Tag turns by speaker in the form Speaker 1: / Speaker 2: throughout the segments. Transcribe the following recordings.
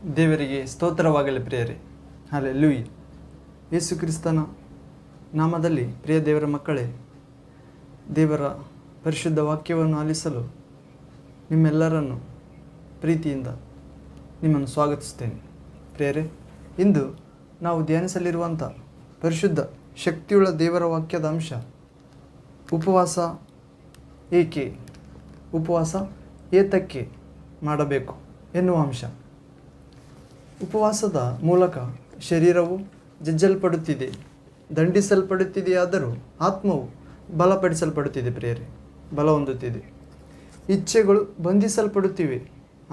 Speaker 1: ದೇವರಿಗೆ ಸ್ತೋತ್ರವಾಗಲಿ ಪ್ರಿಯರೇ. ಹಲ್ಲೆಲೂಯಾ. ಯೇಸು ಕ್ರಿಸ್ತನ ನಾಮದಲ್ಲಿ ಪ್ರಿಯ ದೇವರ ಮಕ್ಕಳೇ, ದೇವರ ಪರಿಶುದ್ಧ ವಾಕ್ಯವನ್ನು ಆಲಿಸಲು ನಿಮ್ಮೆಲ್ಲರನ್ನು ಪ್ರೀತಿಯಿಂದ ನಿಮ್ಮನ್ನು ಸ್ವಾಗತಿಸ್ತೇನೆ. ಪ್ರಿಯರೇ, ಇಂದು ನಾವು ಧ್ಯಾನಿಸಲಿರುವಂಥ ಪರಿಶುದ್ಧ ಶಕ್ತಿಯುಳ್ಳ ದೇವರ ವಾಕ್ಯದ ಅಂಶ ಉಪವಾಸ ಏಕೆ, ಉಪವಾಸ ಏತಕ್ಕೆ ಮಾಡಬೇಕು ಎನ್ನುವ ಅಂಶ. ಉಪವಾಸದ ಮೂಲಕ ಶರೀರವು ಜಜ್ಜಲ್ಪಡುತ್ತಿದೆ, ದಂಡಿಸಲ್ಪಡುತ್ತಿದೆಯಾದರೂ ಆತ್ಮವು ಬಲಪಡಿಸಲ್ಪಡುತ್ತಿದೆ. ಪ್ರಿಯರೇ, ಬಲ ಹೊಂದುತ್ತಿದೆ. ಇಚ್ಛೆಗಳು ಬಂಧಿಸಲ್ಪಡುತ್ತಿವೆ,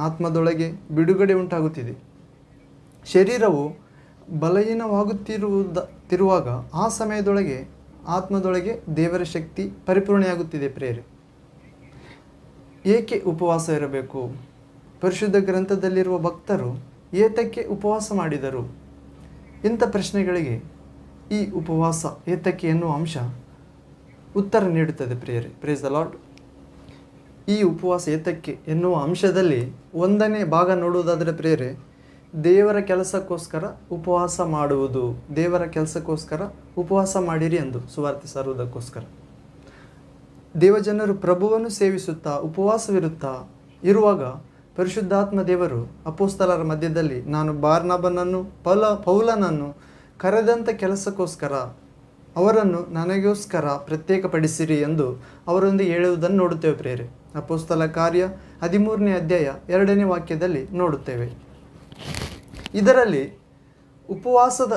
Speaker 1: ಆತ್ಮದೊಳಗೆ ಬಿಡುಗಡೆ ಉಂಟಾಗುತ್ತಿದೆ. ಶರೀರವು ಬಲಹೀನವಾಗುತ್ತಿರುವಾಗ ಆ ಸಮಯದೊಳಗೆ ಆತ್ಮದೊಳಗೆ ದೇವರ ಶಕ್ತಿ ಪರಿಪೂರ್ಣೆಯಾಗುತ್ತಿದೆ. ಪ್ರಿಯರೇ, ಏಕೆ ಉಪವಾಸ ಇರಬೇಕು? ಪರಿಶುದ್ಧ ಗ್ರಂಥದಲ್ಲಿರುವ ಭಕ್ತರು ಏತಕ್ಕೆ ಉಪವಾಸ ಮಾಡಿದರು? ಇಂಥ ಪ್ರಶ್ನೆಗಳಿಗೆ ಈ ಉಪವಾಸ ಏತಕ್ಕೆ ಎನ್ನುವ ಅಂಶ ಉತ್ತರ ನೀಡುತ್ತದೆ. ಪ್ರಿಯರೇ, ಪ್ರೇಸ್ ದ ಲಾರ್ಡ್. ಈ ಉಪವಾಸ ಏತಕ್ಕೆ ಎನ್ನುವ ಅಂಶದಲ್ಲಿ ಒಂದನೇ ಭಾಗ ನೋಡುವುದಾದರೆ ಪ್ರಿಯರೇ, ದೇವರ ಕೆಲಸಕ್ಕೋಸ್ಕರ ಉಪವಾಸ ಮಾಡುವುದು. ದೇವರ ಕೆಲಸಕ್ಕೋಸ್ಕರ ಉಪವಾಸ ಮಾಡಿರಿ ಎಂದು ಸುವಾರ್ತೆ ಸಾರುವುದಕ್ಕೋಸ್ಕರ. ದೇವಜನರು ಪ್ರಭುವನ್ನು ಸೇವಿಸುತ್ತಾ ಉಪವಾಸವಿರುತ್ತಾ ಇರುವಾಗ ಪರಿಶುದ್ಧಾತ್ಮ ದೇವರು ಅಪೊಸ್ತಲರ ಮಧ್ಯದಲ್ಲಿ ನಾನು ಬಾರ್ನಬನನ್ನು ಪೌಲನನ್ನು ಕರೆದಂಥ ಕೆಲಸಕ್ಕೋಸ್ಕರ ಅವರನ್ನು ನನಗೋಸ್ಕರ ಪ್ರತ್ಯೇಕಪಡಿಸಿರಿ ಎಂದು ಅವರೊಂದಿಗೆ ಹೇಳುವುದನ್ನು ನೋಡುತ್ತೇವೆ. ಪ್ರಿಯರೇ, ಅಪೊಸ್ತಲ ಕಾರ್ಯ 13ನೇ ಅಧ್ಯಾಯ 2ನೇ ವಾಕ್ಯದಲ್ಲಿ ನೋಡುತ್ತೇವೆ. ಇದರಲ್ಲಿ ಉಪವಾಸದ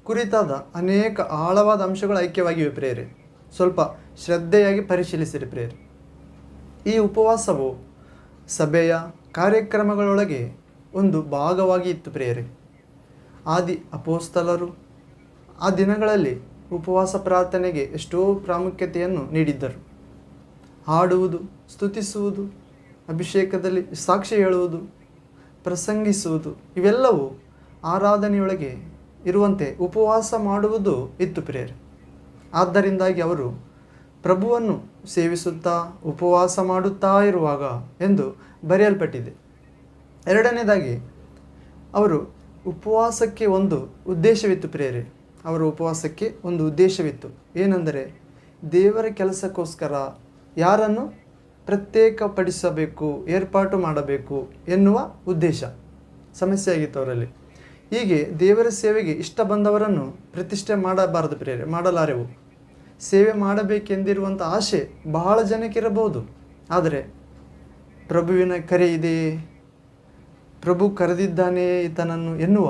Speaker 1: ಕುರಿತಾದ ಅನೇಕ ಆಳವಾದ ಅಂಶಗಳು ಐಕ್ಯವಾಗಿವೆ. ಪ್ರಿಯರೇ, ಸ್ವಲ್ಪ ಶ್ರದ್ಧೆಯಾಗಿ ಪರಿಶೀಲಿಸಿರಿ. ಪ್ರಿಯರೇ, ಈ ಉಪವಾಸವು ಸಭೆಯ ಕಾರ್ಯಕ್ರಮಗಳೊಳಗೆ ಒಂದು ಭಾಗವಾಗಿ ಇತ್ತು. ಪ್ರಿಯರೇ, ಆದಿ ಅಪೊಸ್ತಲರು ಆ ದಿನಗಳಲ್ಲಿ ಉಪವಾಸ ಪ್ರಾರ್ಥನೆಗೆ ಎಷ್ಟೋ ಪ್ರಾಮುಖ್ಯತೆಯನ್ನು ನೀಡಿದ್ದರು. ಹಾಡುವುದು, ಸ್ತುತಿಸುವುದು, ಅಭಿಷೇಕದಲ್ಲಿ ಸಾಕ್ಷಿ ಹೇಳುವುದು, ಪ್ರಸಂಗಿಸುವುದು ಇವೆಲ್ಲವೂ ಆರಾಧನೆಯೊಳಗೆ ಇರುವಂತೆ ಉಪವಾಸ ಮಾಡುವುದು ಇತ್ತು. ಪ್ರಿಯರೇ, ಆದ್ದರಿಂದಾಗಿ ಅವರು ಪ್ರಭುವನ್ನು ಸೇವಿಸುತ್ತಾ ಉಪವಾಸ ಮಾಡುತ್ತಾ ಇರುವಾಗ ಎಂದು ಬರೆಯಲ್ಪಟ್ಟಿದೆ. ಎರಡನೇದಾಗಿ ಅವರು ಉಪವಾಸಕ್ಕೆ ಒಂದು ಉದ್ದೇಶವಿತ್ತು. ಪ್ರಿಯರೇ, ಅವರ ಉಪವಾಸಕ್ಕೆ ಒಂದು ಉದ್ದೇಶವಿತ್ತು. ಏನೆಂದರೆ ದೇವರ ಕೆಲಸಕ್ಕೋಸ್ಕರ ಯಾರನ್ನು ಪ್ರತ್ಯೇಕಪಡಿಸಬೇಕು, ಏರ್ಪಾಟು ಮಾಡಬೇಕು ಎನ್ನುವ ಉದ್ದೇಶ ಸಮಸ್ಯೆ ಆಗಿತ್ತು ಅವರಲ್ಲಿ. ಹೀಗೆ ದೇವರ ಸೇವೆಗೆ ಇಷ್ಟ ಬಂದವರನ್ನು ಪ್ರತಿಷ್ಠೆ ಮಾಡಬಾರದು. ಪ್ರಿಯರೇ, ಮಾಡಲಾರೆವು. ಸೇವೆ ಮಾಡಬೇಕೆಂದಿರುವಂಥ ಆಸೆ ಬಹಳ ಜನಕ್ಕಿರಬಹುದು. ಆದರೆ ಪ್ರಭುವಿನ ಕರೆ ಇದೆಯೇ, ಪ್ರಭು ಕರೆದಿದ್ದಾನೆಯೇ ಈತನನ್ನು ಎನ್ನುವ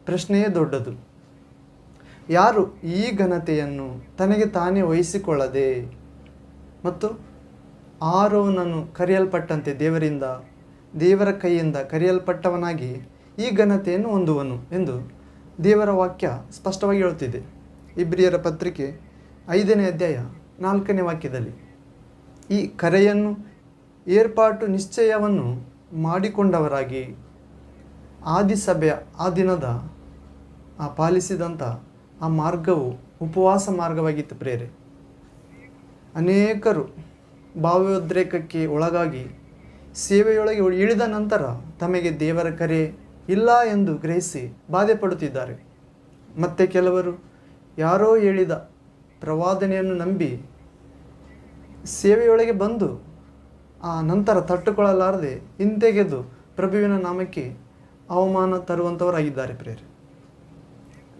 Speaker 1: ಪ್ರಶ್ನೆಯೇ ದೊಡ್ಡದು. ಯಾರು ಈ ಘನತೆಯನ್ನು ತನಗೆ ತಾನೇ ವಹಿಸಿಕೊಳ್ಳದೆ ಮತ್ತು ಆರೋನನು ಕರೆಯಲ್ಪಟ್ಟಂತೆ ದೇವರ ಕೈಯಿಂದ ಕರೆಯಲ್ಪಟ್ಟವನಾಗಿ ಈ ಘನತೆಯನ್ನು ಹೊಂದುವನು ಎಂದು ದೇವರ ವಾಕ್ಯ ಸ್ಪಷ್ಟವಾಗಿ ಹೇಳುತ್ತಿದೆ. ಇಬ್ರಿಯರ ಪತ್ರಿಕೆ 5ನೇ ಅಧ್ಯಾಯ 4ನೇ ವಾಕ್ಯದಲ್ಲಿ ಈ ಕರೆಯನ್ನು ಏರ್ಪಾಟು ನಿಶ್ಚಯವನ್ನು ಮಾಡಿಕೊಂಡವರಾಗಿ ಆದಿಸಭೆಯ ಆ ದಿನದ ಪಾಲಿಸಿದಂಥ ಆ ಮಾರ್ಗವು ಉಪವಾಸ ಮಾರ್ಗವಾಗಿತ್ತು. ಪ್ರೇರೆ, ಅನೇಕರು ಭಾವೋದ್ರೇಕಕ್ಕೆ ಒಳಗಾಗಿ ಸೇವೆಯೊಳಗೆ ಇಳಿದ ನಂತರ ತಮಗೆ ದೇವರ ಕರೆ ಇಲ್ಲ ಎಂದು ಗ್ರಹಿಸಿ ಬಾಧೆ ಪಡುತ್ತಿದ್ದಾರೆ. ಮತ್ತು ಕೆಲವರು ಯಾರೋ ಹೇಳಿದ ಪ್ರವಾದನೆಯನ್ನು ನಂಬಿ ಸೇವೆಯೊಳಗೆ ಬಂದು ಆ ನಂತರ ತಟ್ಟುಕೊಳ್ಳಲಾರದೆ ಹಿಂತೆಗೆದು ಪ್ರಭುವಿನ ನಾಮಕ್ಕೆ ಅವಮಾನ ತರುವಂಥವರಾಗಿದ್ದಾರೆ. ಪ್ರೇರೆ,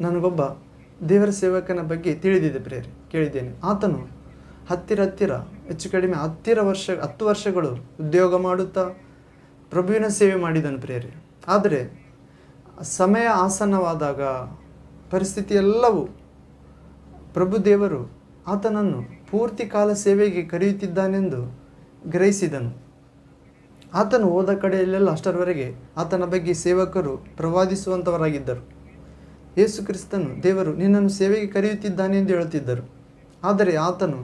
Speaker 1: ನನಗೊಬ್ಬ ದೇವರ ಸೇವಕನ ಬಗ್ಗೆ ತಿಳಿದಿದೆ. ಪ್ರೇರೆ, ಕೇಳಿದ್ದೇನೆ. ಆತನು ಹತ್ತಿರ ಹೆಚ್ಚು ಕಡಿಮೆ 10 ವರ್ಷಗಳು ಉದ್ಯೋಗ ಮಾಡುತ್ತಾ ಪ್ರಭುವಿನ ಸೇವೆ ಮಾಡಿದನು. ಪ್ರೇರೆ, ಆದರೆ ಸಮಯ ಆಸನ್ನವಾದಾಗ ಪರಿಸ್ಥಿತಿ ಎಲ್ಲವೂ ಪ್ರಭು ದೇವರು ಆತನನ್ನು ಪೂರ್ತಿ ಕಾಲ ಸೇವೆಗೆ ಕರೆಯುತ್ತಿದ್ದಾನೆಂದು ಗ್ರಹಿಸಿದನು. ಆತನು ಹೋದ ಕಡೆಯಲ್ಲೆಲ್ಲ ಅಷ್ಟರವರೆಗೆ ಆತನ ಬಗ್ಗೆ ಸೇವಕರು ಪ್ರವಾದಿಸುವಂಥವರಾಗಿದ್ದರು. ಯೇಸು ಕ್ರಿಸ್ತನು ದೇವರು ನಿನ್ನನ್ನು ಸೇವೆಗೆ ಕರೆಯುತ್ತಿದ್ದಾನೆ ಎಂದು ಹೇಳುತ್ತಿದ್ದರು. ಆದರೆ ಆತನು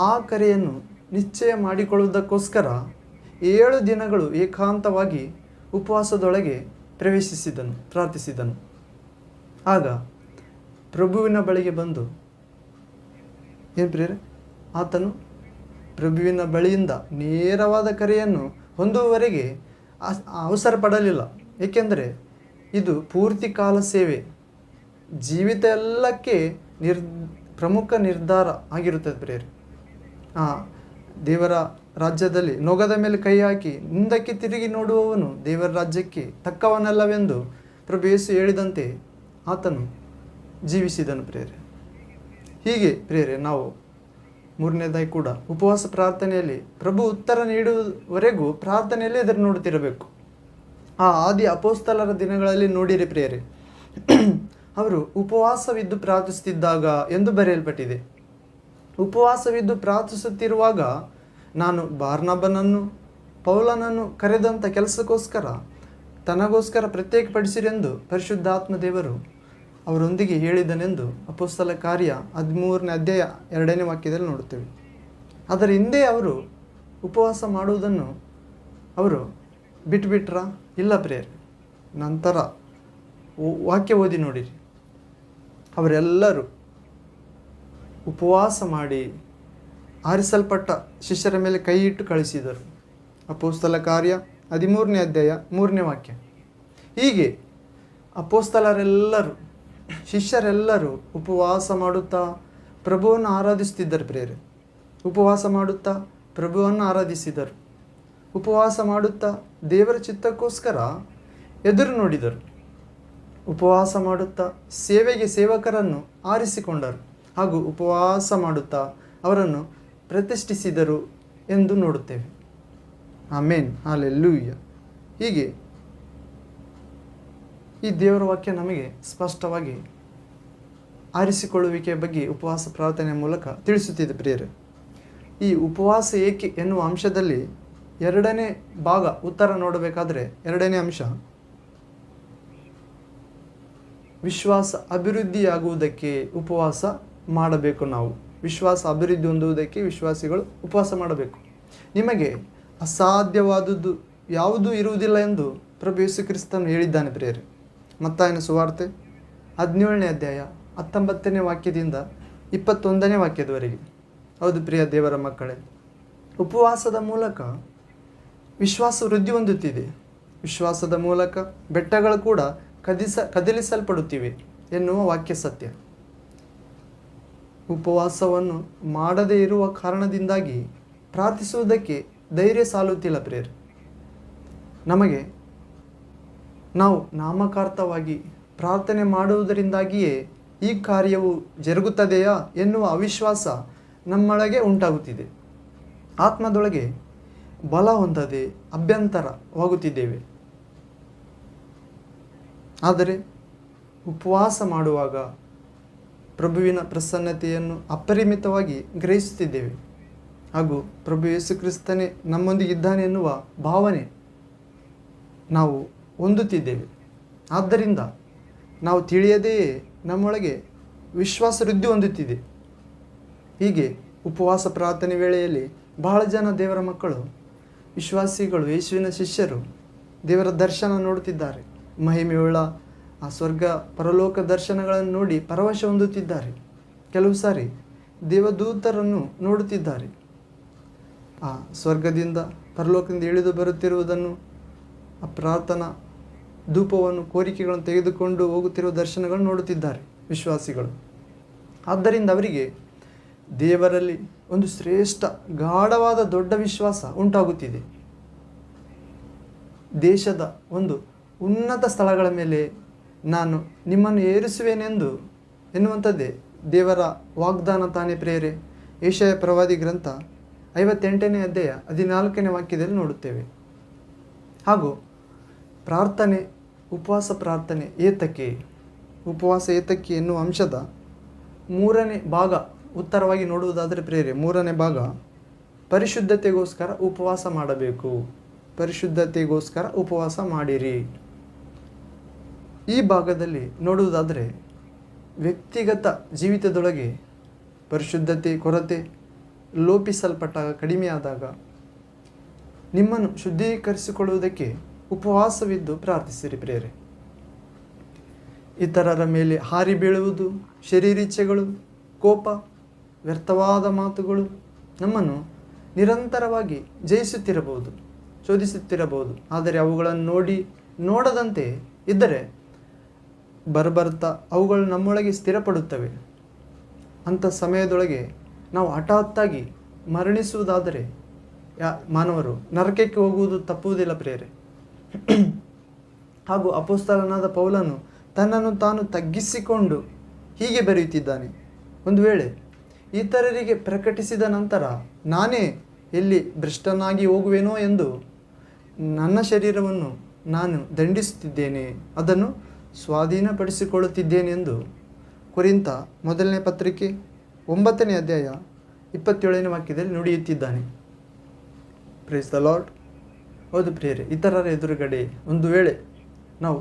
Speaker 1: ಆ ಕರೆಯನ್ನು ನಿಶ್ಚಯ ಮಾಡಿಕೊಳ್ಳುವುದಕ್ಕೋಸ್ಕರ 7 ದಿನಗಳು ಏಕಾಂತವಾಗಿ ಉಪವಾಸದೊಳಗೆ ಪ್ರಾರ್ಥಿಸಿದನು. ಆಗ ಪ್ರಭುವಿನ ಬಳಿಗೆ ಬಂದು ಏನು ಪ್ರಿಯರೇ, ಆತನು ಪ್ರಭುವಿನ ಬಳಿಯಿಂದ ನೇರವಾದ ಕರೆಯನ್ನು ಹೊಂದುವವರೆಗೆ ಅವಸರ ಪಡಲಿಲ್ಲ. ಏಕೆಂದರೆ ಇದು ಪೂರ್ತಿ ಕಾಲ ಸೇವೆ, ಜೀವಿತ ಎಲ್ಲಕ್ಕೆ ಪ್ರಮುಖ ನಿರ್ಧಾರ ಆಗಿರುತ್ತದೆ ಪ್ರಿಯರೇ. ದೇವರ ರಾಜ್ಯದಲ್ಲಿ ನೊಗದ ಮೇಲೆ ಕೈ ಹಾಕಿ ಮುಂದಕ್ಕೆ ತಿರುಗಿ ನೋಡುವವನು ದೇವರ ರಾಜ್ಯಕ್ಕೆ ತಕ್ಕವನಲ್ಲವೆಂದು ಪ್ರಭು ಯೇಸು ಹೇಳಿದಂತೆ ಆತನು ಜೀವಿಸಿದನು ಪ್ರಿಯರೇ. ಹೀಗೆ ಪ್ರಿಯರೇ, ನಾವು ಮೂರನೇದಾಗಿ ಕೂಡ ಉಪವಾಸ ಪ್ರಾರ್ಥನೆಯಲ್ಲಿ ಪ್ರಭು ಉತ್ತರ ನೀಡುವವರೆಗೂ ಪ್ರಾರ್ಥನೆಯಲ್ಲಿ ಎದುರು ನೋಡುತ್ತಿರಬೇಕು. ಆದಿ ಅಪೋಸ್ತಲರ ದಿನಗಳಲ್ಲಿ ನೋಡಿರಿ ಪ್ರಿಯರೇ, ಅವರು ಉಪವಾಸವಿದ್ದು ಪ್ರಾರ್ಥಿಸುತ್ತಿದ್ದಾಗ ಎಂದು ಬರೆಯಲ್ಪಟ್ಟಿದೆ. ಉಪವಾಸವಿದ್ದು ಪ್ರಾರ್ಥಿಸುತ್ತಿರುವಾಗ ನಾನು ಬಾರ್ನಬನನ್ನು ಪೌಲನನ್ನು ಕರೆದಂಥ ಕೆಲಸಕ್ಕೋಸ್ಕರ ತನಗೋಸ್ಕರ ಪ್ರತ್ಯೇಕಪಡಿಸಿರೆಂದು ಪರಿಶುದ್ಧಾತ್ಮ ದೇವರು ಅವರೊಂದಿಗೆ ಹೇಳಿದನೆಂದು ಅಪೊಸ್ತಲ ಕಾರ್ಯ 13ನೇ ಅಧ್ಯಾಯ 2ನೇ ವಾಕ್ಯದಲ್ಲಿ ನೋಡುತ್ತೇವೆ. ಅದರ ಹಿಂದೆ ಅವರು ಉಪವಾಸ ಮಾಡುವುದನ್ನು ಅವರು ಬಿಟ್ಬಿಟ್ರ? ಇಲ್ಲ ಪ್ರಿಯರೇ. ನಂತರ ವಾಕ್ಯ ಓದಿ ನೋಡಿರಿ, ಅವರೆಲ್ಲರೂ ಉಪವಾಸ ಮಾಡಿ ಆರಿಸಲ್ಪಟ್ಟ ಶಿಷ್ಯರ ಮೇಲೆ ಕೈ ಇಟ್ಟು ಕಳಿಸಿದರು. ಅಪೊಸ್ತಲ ಕಾರ್ಯ 13ನೇ ಅಧ್ಯಾಯ 3ನೇ ವಾಕ್ಯ. ಹೀಗೆ ಅಪೊಸ್ತಲರೆಲ್ಲರೂ ಶಿಷ್ಯರೆಲ್ಲರೂ ಉಪವಾಸ ಮಾಡುತ್ತಾ ಪ್ರಭುವನ್ನು ಆರಾಧಿಸುತ್ತಿದ್ದರು ಪ್ರಿಯರೇ. ಉಪವಾಸ ಮಾಡುತ್ತಾ ಪ್ರಭುವನ್ನು ಆರಾಧಿಸಿದರು. ಉಪವಾಸ ಮಾಡುತ್ತಾ ದೇವರ ಚಿತ್ತಕ್ಕೋಸ್ಕರ ಎದುರು ನೋಡಿದರು. ಉಪವಾಸ ಮಾಡುತ್ತಾ ಸೇವೆಗೆ ಸೇವಕರನ್ನು ಆರಿಸಿಕೊಂಡರು ಹಾಗೂ ಉಪವಾಸ ಮಾಡುತ್ತಾ ಅವರನ್ನು ಪ್ರತಿಷ್ಠಿಸಿದರು ಎಂದು ನೋಡುತ್ತೇವೆ. ಆಮೇನ್, ಹಲ್ಲೆಲೂಯಾ. ಹೀಗೆ ಈ ದೇವರ ವಾಕ್ಯ ನಮಗೆ ಸ್ಪಷ್ಟವಾಗಿ ಆರಿಸಿಕೊಳ್ಳುವಿಕೆಯ ಬಗ್ಗೆ ಉಪವಾಸ ಪ್ರಾರ್ಥನೆಯ ಮೂಲಕ ತಿಳಿಸುತ್ತಿದೆ ಪ್ರಿಯರೇ. ಈ ಉಪವಾಸ ಏಕೆ ಎನ್ನುವ ಅಂಶದಲ್ಲಿ 2ನೇ ಭಾಗ ಉತ್ತರ ನೋಡಬೇಕಾದ್ರೆ 2ನೇ ಅಂಶ, ವಿಶ್ವಾಸ ಅಭಿವೃದ್ಧಿಯಾಗುವುದಕ್ಕೆ ಉಪವಾಸ ಮಾಡಬೇಕು. ನಾವು ವಿಶ್ವಾಸ ಅಭಿವೃದ್ಧಿ ಹೊಂದುವುದಕ್ಕೆ ವಿಶ್ವಾಸಿಗಳು ಉಪವಾಸ ಮಾಡಬೇಕು. ನಿಮಗೆ ಅಸಾಧ್ಯವಾದುದು ಯಾವುದೂ ಇರುವುದಿಲ್ಲ ಎಂದು ಪ್ರಭು ಯೇಸು ಕ್ರಿಸ್ತನು ಹೇಳಿದ್ದಾನೆ ಪ್ರಿಯರೇ. ಮತ್ತಾಯನ ಸುವಾರ್ತೆ 17ನೇ ಅಧ್ಯಾಯ 19ನೇ ವಾಕ್ಯದಿಂದ 21ನೇ ವಾಕ್ಯದವರೆಗೆ. ಹೌದು ಪ್ರಿಯ ದೇವರ ಮಕ್ಕಳೇ, ಉಪವಾಸದ ಮೂಲಕ ವಿಶ್ವಾಸ ವೃದ್ಧಿ ಹೊಂದುತ್ತಿದೆ. ವಿಶ್ವಾಸದ ಮೂಲಕ ಬೆಟ್ಟಗಳು ಕೂಡ ಕದಲಿಸಲ್ಪಡುತ್ತಿವೆ ಎನ್ನುವ ವಾಕ್ಯ ಸತ್ಯ. ಉಪವಾಸವನ್ನು ಮಾಡದೇ ಇರುವ ಕಾರಣದಿಂದಾಗಿ ಪ್ರಾರ್ಥಿಸುವುದಕ್ಕೆ ಧೈರ್ಯ ಸಾಲುತ್ತಿಲ್ಲ ಪ್ರಿಯರೇ. ನಮಗೆ ನಾವು ನಾಮಕಾರ್ಥವಾಗಿ ಪ್ರಾರ್ಥನೆ ಮಾಡುವುದರಿಂದಾಗಿಯೇ ಈ ಕಾರ್ಯವು ಜರುಗುತ್ತದೆಯಾ ಎನ್ನುವ ಅವಿಶ್ವಾಸ ನಮ್ಮೊಳಗೆ ಉಂಟಾಗುತ್ತಿದೆ. ಆತ್ಮದೊಳಗೆ ಬಲ ಹೊಂದದೆ ಅಭ್ಯಂತರವಾಗುತ್ತಿದ್ದೇವೆ. ಆದರೆ ಉಪವಾಸ ಮಾಡುವಾಗ ಪ್ರಭುವಿನ ಪ್ರಸನ್ನತೆಯನ್ನು ಅಪರಿಮಿತವಾಗಿ ಗ್ರಹಿಸುತ್ತಿದ್ದೇವೆ ಹಾಗೂ ಪ್ರಭು ಯೇಸು ಕ್ರಿಸ್ತನೇ ನಮ್ಮೊಂದಿಗೆ ಇದ್ದಾನೆ ಎನ್ನುವ ಭಾವನೆ ನಾವು ಹೊಂದುತ್ತಿದ್ದೇವೆ. ಆದ್ದರಿಂದ ನಾವು ತಿಳಿಯದೆಯೇ ನಮ್ಮೊಳಗೆ ವಿಶ್ವಾಸ ವೃದ್ಧಿ ಹೊಂದುತ್ತಿದೆ. ಹೀಗೆ ಉಪವಾಸ ಪ್ರಾರ್ಥನೆ ವೇಳೆಯಲ್ಲಿ ಬಹಳ ಜನ ದೇವರ ಮಕ್ಕಳು, ವಿಶ್ವಾಸಿಗಳು, ಯೇಸುವಿನ ಶಿಷ್ಯರು ದೇವರ ದರ್ಶನ ನೋಡುತ್ತಿದ್ದಾರೆ. ಮಹಿಮೆಯುಳ್ಳ ಆ ಸ್ವರ್ಗ ಪರಲೋಕ ದರ್ಶನಗಳನ್ನು ನೋಡಿ ಪರವಶ ಹೊಂದುತ್ತಿದ್ದಾರೆ. ಕೆಲವು ಸಾರಿ ದೇವದೂತರನ್ನು ನೋಡುತ್ತಿದ್ದಾರೆ. ಆ ಸ್ವರ್ಗದಿಂದ ಪರಲೋಕದಿಂದ ಇಳಿದು ಬರುತ್ತಿರುವುದನ್ನು, ಆ ಪ್ರಾರ್ಥನಾ ಧೂಪವನ್ನು, ಕೋರಿಕೆಗಳನ್ನು ತೆಗೆದುಕೊಂಡು ಹೋಗುತ್ತಿರುವ ದರ್ಶನಗಳನ್ನು ನೋಡುತ್ತಿದ್ದಾರೆ ವಿಶ್ವಾಸಿಗಳು. ಆದ್ದರಿಂದ ಅವರಿಗೆ ದೇವರಲ್ಲಿ ಒಂದು ಶ್ರೇಷ್ಠ ಗಾಢವಾದ ದೊಡ್ಡ ವಿಶ್ವಾಸ ಉಂಟಾಗುತ್ತಿದೆ. ದೇಶದ ಒಂದು ಉನ್ನತ ಸ್ಥಳಗಳ ಮೇಲೆ ನಾನು ನಿಮ್ಮನ್ನು ಏರಿಸುವೆನೆಂದು ಎನ್ನುವಂಥದ್ದೇ ದೇವರ ವಾಗ್ದಾನ ತಾನೇ ಪ್ರಿಯರೇ. ಯೆಶಾಯ ಪ್ರವಾದಿ ಗ್ರಂಥ 58ನೇ ಅಧ್ಯಾಯ 14ನೇ ವಾಕ್ಯದಲ್ಲಿ ನೋಡುತ್ತೇವೆ. ಹಾಗೂ ಪ್ರಾರ್ಥನೆ, ಉಪವಾಸ ಪ್ರಾರ್ಥನೆ ಏತಕ್ಕೆ, ಉಪವಾಸ ಏತಕ್ಕೆ ಎನ್ನುವ ಅಂಶದ 3ನೇ ಭಾಗ ಉತ್ತರವಾಗಿ ನೋಡುವುದಾದರೆ ಪ್ರಿಯರೇ, 3ನೇ ಭಾಗ ಪರಿಶುದ್ಧತೆಗೋಸ್ಕರ ಉಪವಾಸ ಮಾಡಬೇಕು. ಪರಿಶುದ್ಧತೆಗೋಸ್ಕರ ಉಪವಾಸ ಮಾಡಿರಿ. ಈ ಭಾಗದಲ್ಲಿ ನೋಡುವುದಾದರೆ ವ್ಯಕ್ತಿಗತ ಜೀವಿತದೊಳಗೆ ಪರಿಶುದ್ಧತೆ ಕೊರತೆ ಲೋಪಿಸಲ್ಪಟ್ಟಾಗ, ಕಡಿಮೆಯಾದಾಗ ನಿಮ್ಮನ್ನು ಶುದ್ಧೀಕರಿಸಿಕೊಳ್ಳುವುದಕ್ಕೆ ಉಪವಾಸವಿದ್ದು ಪ್ರಾರ್ಥಿಸಿರಿ ಪ್ರಿಯರೇ. ಇತರರ ಮೇಲೆ ಹಾರಿ ಬೀಳುವುದು, ಶರೀರಿಚ್ಛೆಗಳು, ಕೋಪ, ವ್ಯರ್ಥವಾದ ಮಾತುಗಳು ನಮ್ಮನ್ನು ನಿರಂತರವಾಗಿ ಜಯಿಸುತ್ತಿರಬಹುದು, ಶೋಧಿಸುತ್ತಿರಬಹುದು. ಆದರೆ ಅವುಗಳನ್ನು ನೋಡಿ ನೋಡದಂತೆ ಇದ್ದರೆ ಬರಬರ್ತಾ ಅವುಗಳು ನಮ್ಮೊಳಗೆ ಸ್ಥಿರಪಡುತ್ತವೆ. ಅಂಥ ಸಮಯದೊಳಗೆ ನಾವು ಹಠಾತ್ತಾಗಿ ಮರಣಿಸುವುದಾದರೆ ಮಾನವರು ನರಕಕ್ಕೆ ಹೋಗುವುದು ತಪ್ಪುವುದಿಲ್ಲ ಪ್ರಿಯರೇ. ಹಾಗೂ ಅಪೊಸ್ತಲನಾದ ಪೌಲನು ತನ್ನನ್ನು ತಾನು ತಗ್ಗಿಸಿಕೊಂಡು ಹೀಗೆ ಬರೆಯುತ್ತಿದ್ದಾನೆ, ಒಂದು ವೇಳೆ ಇತರರಿಗೆ ಪ್ರಕಟಿಸಿದ ನಂತರ ನಾನೇ ಎಲ್ಲಿ ಭ್ರಷ್ಟನಾಗಿ ಹೋಗುವೆನೋ ಎಂದು ನನ್ನ ಶರೀರವನ್ನು ನಾನು ದಂಡಿಸುತ್ತಿದ್ದೇನೆ, ಅದನ್ನು ಸ್ವಾಧೀನಪಡಿಸಿಕೊಳ್ಳುತ್ತಿದ್ದೇನೆ ಎಂದು ಕೊರಿಂಥ ಮೊದಲನೇ ಪತ್ರಿಕೆ 9ನೇ ಅಧ್ಯಾಯ 27ನೇ ವಾಕ್ಯದಲ್ಲಿ ನುಡಿಯುತ್ತಿದ್ದಾನೆ. Price the lord. ಹೌದು ಪ್ರಿಯರೇ, ಇತರರ ಎದುರುಗಡೆ ಒಂದು ವೇಳೆ ನಾವು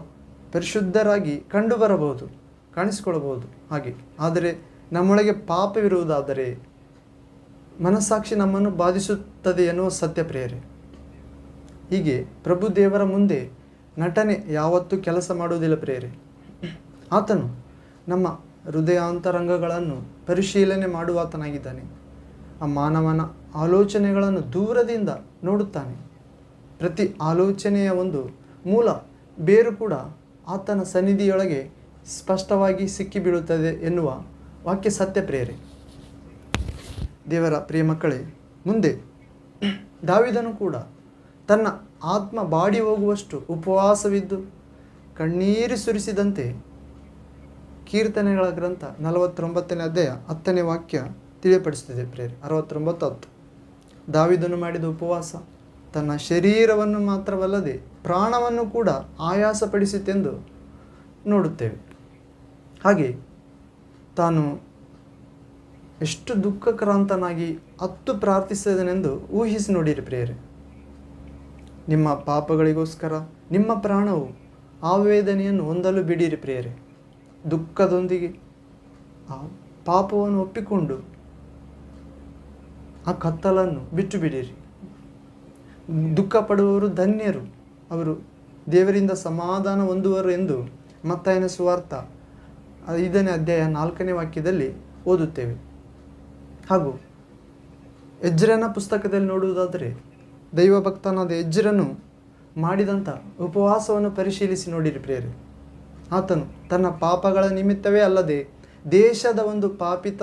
Speaker 1: ಪರಿಶುದ್ಧರಾಗಿ ಕಂಡು ಬರಬಹುದು, ಕಾಣಿಸಿಕೊಳ್ಳಬಹುದು ಹಾಗೆ, ಆದರೆ ನಮ್ಮೊಳಗೆ ಪಾಪವಿರುವುದಾದರೆ ಮನಸ್ಸಾಕ್ಷಿ ನಮ್ಮನ್ನು ಬಾಧಿಸುತ್ತದೆ ಎನ್ನುವ ಸತ್ಯ ಪ್ರಿಯರೇ. ಹೀಗೆ ಪ್ರಭು ದೇವರ ಮುಂದೆ ನಟನೆ ಯಾವತ್ತೂ ಕೆಲಸ ಮಾಡುವುದಿಲ್ಲ ಪ್ರಿಯರೇ. ಆತನು ನಮ್ಮ ಹೃದಯಾಂತರಂಗಗಳನ್ನು ಪರಿಶೀಲನೆ ಮಾಡುವಾತನಾಗಿದ್ದಾನೆ. ಆ ಮಾನವನ ಆಲೋಚನೆಗಳನ್ನು ದೂರದಿಂದ ನೋಡುತ್ತಾನೆ. ಪ್ರತಿ ಆಲೋಚನೆಯ ಒಂದು ಮೂಲ ಬೇರು ಕೂಡ ಆತನ ಸನ್ನಿಧಿಯೊಳಗೆ ಸ್ಪಷ್ಟವಾಗಿ ಸಿಕ್ಕಿಬೀಳುತ್ತದೆ ಎನ್ನುವ ವಾಕ್ಯ ಸತ್ಯ ಪ್ರಿಯರೇ. ದೇವರ ಪ್ರಿಯ ಮಕ್ಕಳೇ, ಮುಂದೆ ದಾವೀದನು ಕೂಡ ತನ್ನ ಆತ್ಮ ಬಾಡಿ ಹೋಗುವಷ್ಟು ಉಪವಾಸವಿದ್ದು ಕಣ್ಣೀರು ಸುರಿಸಿದಂತೆ ಕೀರ್ತನೆಗಳ ಗ್ರಂಥ 49ನೇ ಅಧ್ಯಾಯ 10ನೇ ವಾಕ್ಯ ತಿಳಿಯಪಡಿಸುತ್ತದೆ ಪ್ರಿಯರೇ. 69:10. ದಾವೀದನು ಮಾಡಿದ ಉಪವಾಸ ತನ್ನ ಶರೀರವನ್ನು ಮಾತ್ರವಲ್ಲದೆ ಪ್ರಾಣವನ್ನು ಕೂಡ ಆಯಾಸಪಡಿಸಿತೆಂದು ನೋಡುತ್ತೇವೆ. ಹಾಗೆ ತಾನು ಎಷ್ಟು ದುಃಖಕ್ರಾಂತನಾಗಿ ಅತ್ತು ಪ್ರಾರ್ಥಿಸಿದನೆಂದು ಊಹಿಸಿ ನೋಡಿರಿ ಪ್ರಿಯರೇ. ನಿಮ್ಮ ಪಾಪಗಳಿಗೋಸ್ಕರ ನಿಮ್ಮ ಪ್ರಾಣವು ಆವೇದನೆಯನ್ನು ಹೊಂದಲು ಬಿಡಿರಿ ಪ್ರಿಯರೇ. ದುಃಖದೊಂದಿಗೆ ಆ ಪಾಪವನ್ನು ಒಪ್ಪಿಕೊಂಡು ಆ ಕತ್ತಲನ್ನು ಬಿಟ್ಟು ಬಿಡಿರಿ. ದುಃಖ ಪಡುವವರು ಧನ್ಯರು, ಅವರು ದೇವರಿಂದ ಸಮಾಧಾನ ಹೊಂದುವರು ಎಂದು ಮತ್ತಾಯನ ಸುವಾರ್ಥ 5ನೇ ಅಧ್ಯಾಯ 4ನೇ ವಾಕ್ಯದಲ್ಲಿ ಓದುತ್ತೇವೆ. ಹಾಗೂ ಎಜ್ರನ ಪುಸ್ತಕದಲ್ಲಿ ನೋಡುವುದಾದರೆ ದೈವಭಕ್ತನಾದ ಎಜ್ರನು ಮಾಡಿದಂಥ ಉಪವಾಸವನ್ನು ಪರಿಶೀಲಿಸಿ ನೋಡಿರಿ ಪ್ರಿಯರೇ. ಆತನು ತನ್ನ ಪಾಪಗಳ ನಿಮಿತ್ತವೇ ಅಲ್ಲದೆ ದೇಶದ ಒಂದು ಪಾಪಿತ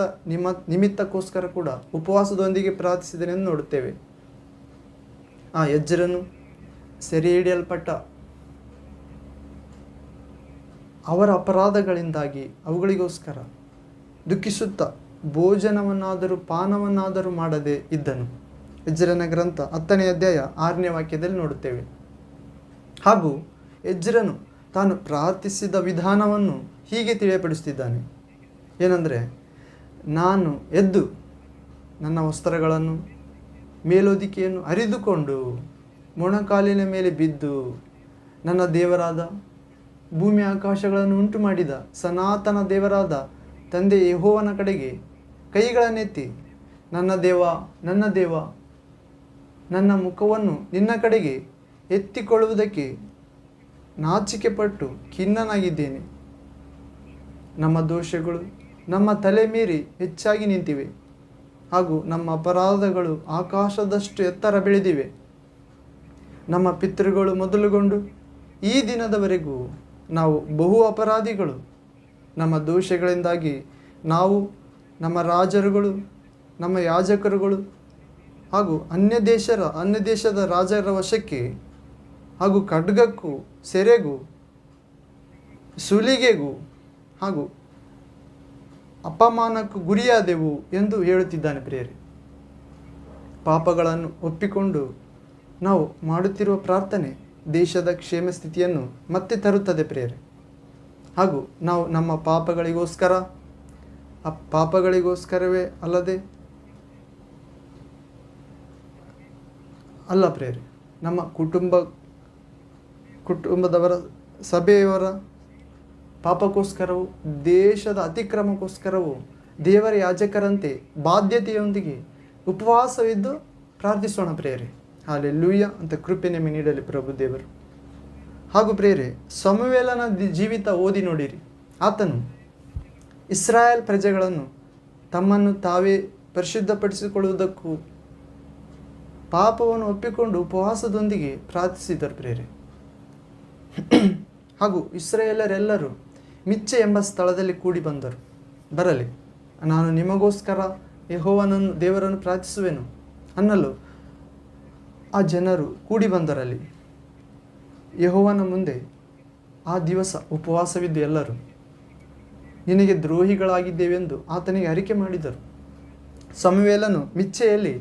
Speaker 1: ನಿಮಿತ್ತಕ್ಕೋಸ್ಕರ ಕೂಡ ಉಪವಾಸದೊಂದಿಗೆ ಪ್ರಾರ್ಥಿಸಿದನೆಂದು ನೋಡುತ್ತೇವೆ. ಆ ಎಜ್ರನು ಸೆರೆ ಹಿಡಿಯಲ್ಪಟ್ಟ ಅವರ ಅಪರಾಧಗಳಿಂದಾಗಿ ಅವುಗಳಿಗೋಸ್ಕರ ದುಃಖಿಸುತ್ತಾ ಭೋಜನವನ್ನಾದರೂ ಪಾನವನ್ನಾದರೂ ಮಾಡದೆ ಇದ್ದನು. ಎಜ್ರನ ಗ್ರಂಥ 10ನೇ ಅಧ್ಯಾಯ 6ನೇ ವಾಕ್ಯದಲ್ಲಿ ನೋಡುತ್ತೇವೆ. ಹಾಗೂ ಎಜ್ರನು ತಾನು ಪ್ರಾರ್ಥಿಸಿದ ವಿಧಾನವನ್ನು ಹೀಗೆ ತಿಳಿಯಪಡಿಸುತ್ತಿದ್ದಾನೆ. ಏನೆಂದರೆ, ನಾನು ಎದ್ದು ನನ್ನ ವಸ್ತ್ರಗಳನ್ನು ಮೇಲೊದಿಕೆಯನ್ನು ಹರಿದುಕೊಂಡು ಮೊಣಕಾಲಿನ ಮೇಲೆ ಬಿದ್ದು ನನ್ನ ದೇವರಾದ ಭೂಮಿ ಆಕಾಶಗಳನ್ನು ಉಂಟು ಮಾಡಿದ ಸನಾತನ ದೇವರಾದ ತಂದೆ ಯೆಹೋವನ ಕಡೆಗೆ ಕೈಗಳನ್ನೆತ್ತಿ, ನನ್ನ ದೇವ, ನನ್ನ ದೇವ, ನನ್ನ ಮುಖವನ್ನು ನಿನ್ನ ಕಡೆಗೆ ಎತ್ತಿಕೊಳ್ಳುವುದಕ್ಕೆ ನಾಚಿಕೆಪಟ್ಟು ಖಿನ್ನನಾಗಿದ್ದೇನೆ. ನಮ್ಮ ದೋಷಗಳು ನಮ್ಮ ತಲೆ ಮೀರಿ ಹೆಚ್ಚಾಗಿ ನಿಂತಿವೆ, ಹಾಗೂ ನಮ್ಮ ಅಪರಾಧಗಳು ಆಕಾಶದಷ್ಟು ಎತ್ತರ ಬೆಳೆದಿವೆ. ನಮ್ಮ ಪಿತೃಗಳು ಮೊದಲುಗೊಂಡು ಈ ದಿನದವರೆಗೂ ನಾವು ಬಹು ಅಪರಾಧಿಗಳು. ನಮ್ಮ ದೋಷಗಳಿಂದಾಗಿ ನಾವು, ನಮ್ಮ ರಾಜರುಗಳು, ನಮ್ಮ ಯಾಜಕರುಗಳು ಹಾಗೂ ಅನ್ಯ ದೇಶದ ರಾಜರ ವಶಕ್ಕೆ ಹಾಗೂ ಖಡ್ಗಕ್ಕೂ ಸೆರೆಗೂ ಸುಲಿಗೆಗೂ ಹಾಗೂ ಅಪಮಾನಕ್ಕೂ ಗುರಿಯಾದೆವು ಎಂದು ಹೇಳುತ್ತಿದ್ದಾನೆ ಪ್ರಿಯರೇ. ಪಾಪಗಳನ್ನು ಒಪ್ಪಿಕೊಂಡು ನಾವು ಮಾಡುತ್ತಿರುವ ಪ್ರಾರ್ಥನೆ ದೇಶದ ಕ್ಷೇಮ ಸ್ಥಿತಿಯನ್ನು ಮತ್ತೆ ತರುತ್ತದೆ ಪ್ರಿಯರೇ. ಹಾಗೂ ನಾವು ನಮ್ಮ ಪಾಪಗಳಿಗೋಸ್ಕರವೇ ಅಲ್ಲ ಪ್ರಿಯರೇ, ನಮ್ಮ ಕುಟುಂಬದವರ ಸಭೆಯವರ ಪಾಪಕ್ಕೋಸ್ಕರವೂ ದೇಶದ ಅತಿಕ್ರಮಕ್ಕೋಸ್ಕರವೂ ದೇವರ ಯಾಜಕರಂತೆ ಬಾಧ್ಯತೆಯೊಂದಿಗೆ ಉಪವಾಸವಿದ್ದು ಪ್ರಾರ್ಥಿಸೋಣ ಪ್ರಿಯರೇ. ಹಲ್ಲೆಲೂಯಾ ಅಂತ ಕೃಪೆ ನಿಮಗೆ ನೀಡಲಿ ಪ್ರಭು ದೇವರು. ಹಾಗೂ ಪ್ರಿಯರೇ, ಸಮುವೇಲನ ಜೀವಿತ ಓದಿ ನೋಡಿರಿ. ಆತನು ಇಸ್ರಾಯೇಲ್ ಪ್ರಜೆಗಳನ್ನು ತಮ್ಮನ್ನು ತಾವೇ ಪರಿಶುದ್ಧಪಡಿಸಿಕೊಳ್ಳುವುದಕ್ಕೂ ಪಾಪವನ್ನು ಒಪ್ಪಿಕೊಂಡು ಉಪವಾಸದೊಂದಿಗೆ ಪ್ರಾರ್ಥಿಸಿದರು ಪ್ರಿಯರೇ. ಹಾಗೂ ಇಸ್ರಾಯೇಲರೆಲ್ಲರೂ ಮಿಚ್ಚೆ ಎಂಬ ಸ್ಥಳದಲ್ಲಿ ಕೂಡಿ ಬರಲಿ, ನಾನು ನಿಮಗೋಸ್ಕರ ಯೆಹೋವನನ್ನು ದೇವರನ್ನು ಪ್ರಾರ್ಥಿಸುವೆನು ಅನ್ನಲು ಆ ಜನರು ಕೂಡಿ ಬಂದರಲ್ಲಿ ಯೆಹೋವನ ಮುಂದೆ ಆ ದಿವಸ ಉಪವಾಸವಿದ್ದು ಎಲ್ಲರೂ ನಿನಗೆ ದ್ರೋಹಿಗಳಾಗಿದ್ದೇವೆಂದು ಆತನಿಗೆ ಅರಿಕೆ ಮಾಡಿದರು. ಸಮುವೇಲನು ಮಿಚ್ಚೆಯಲ್ಲಿ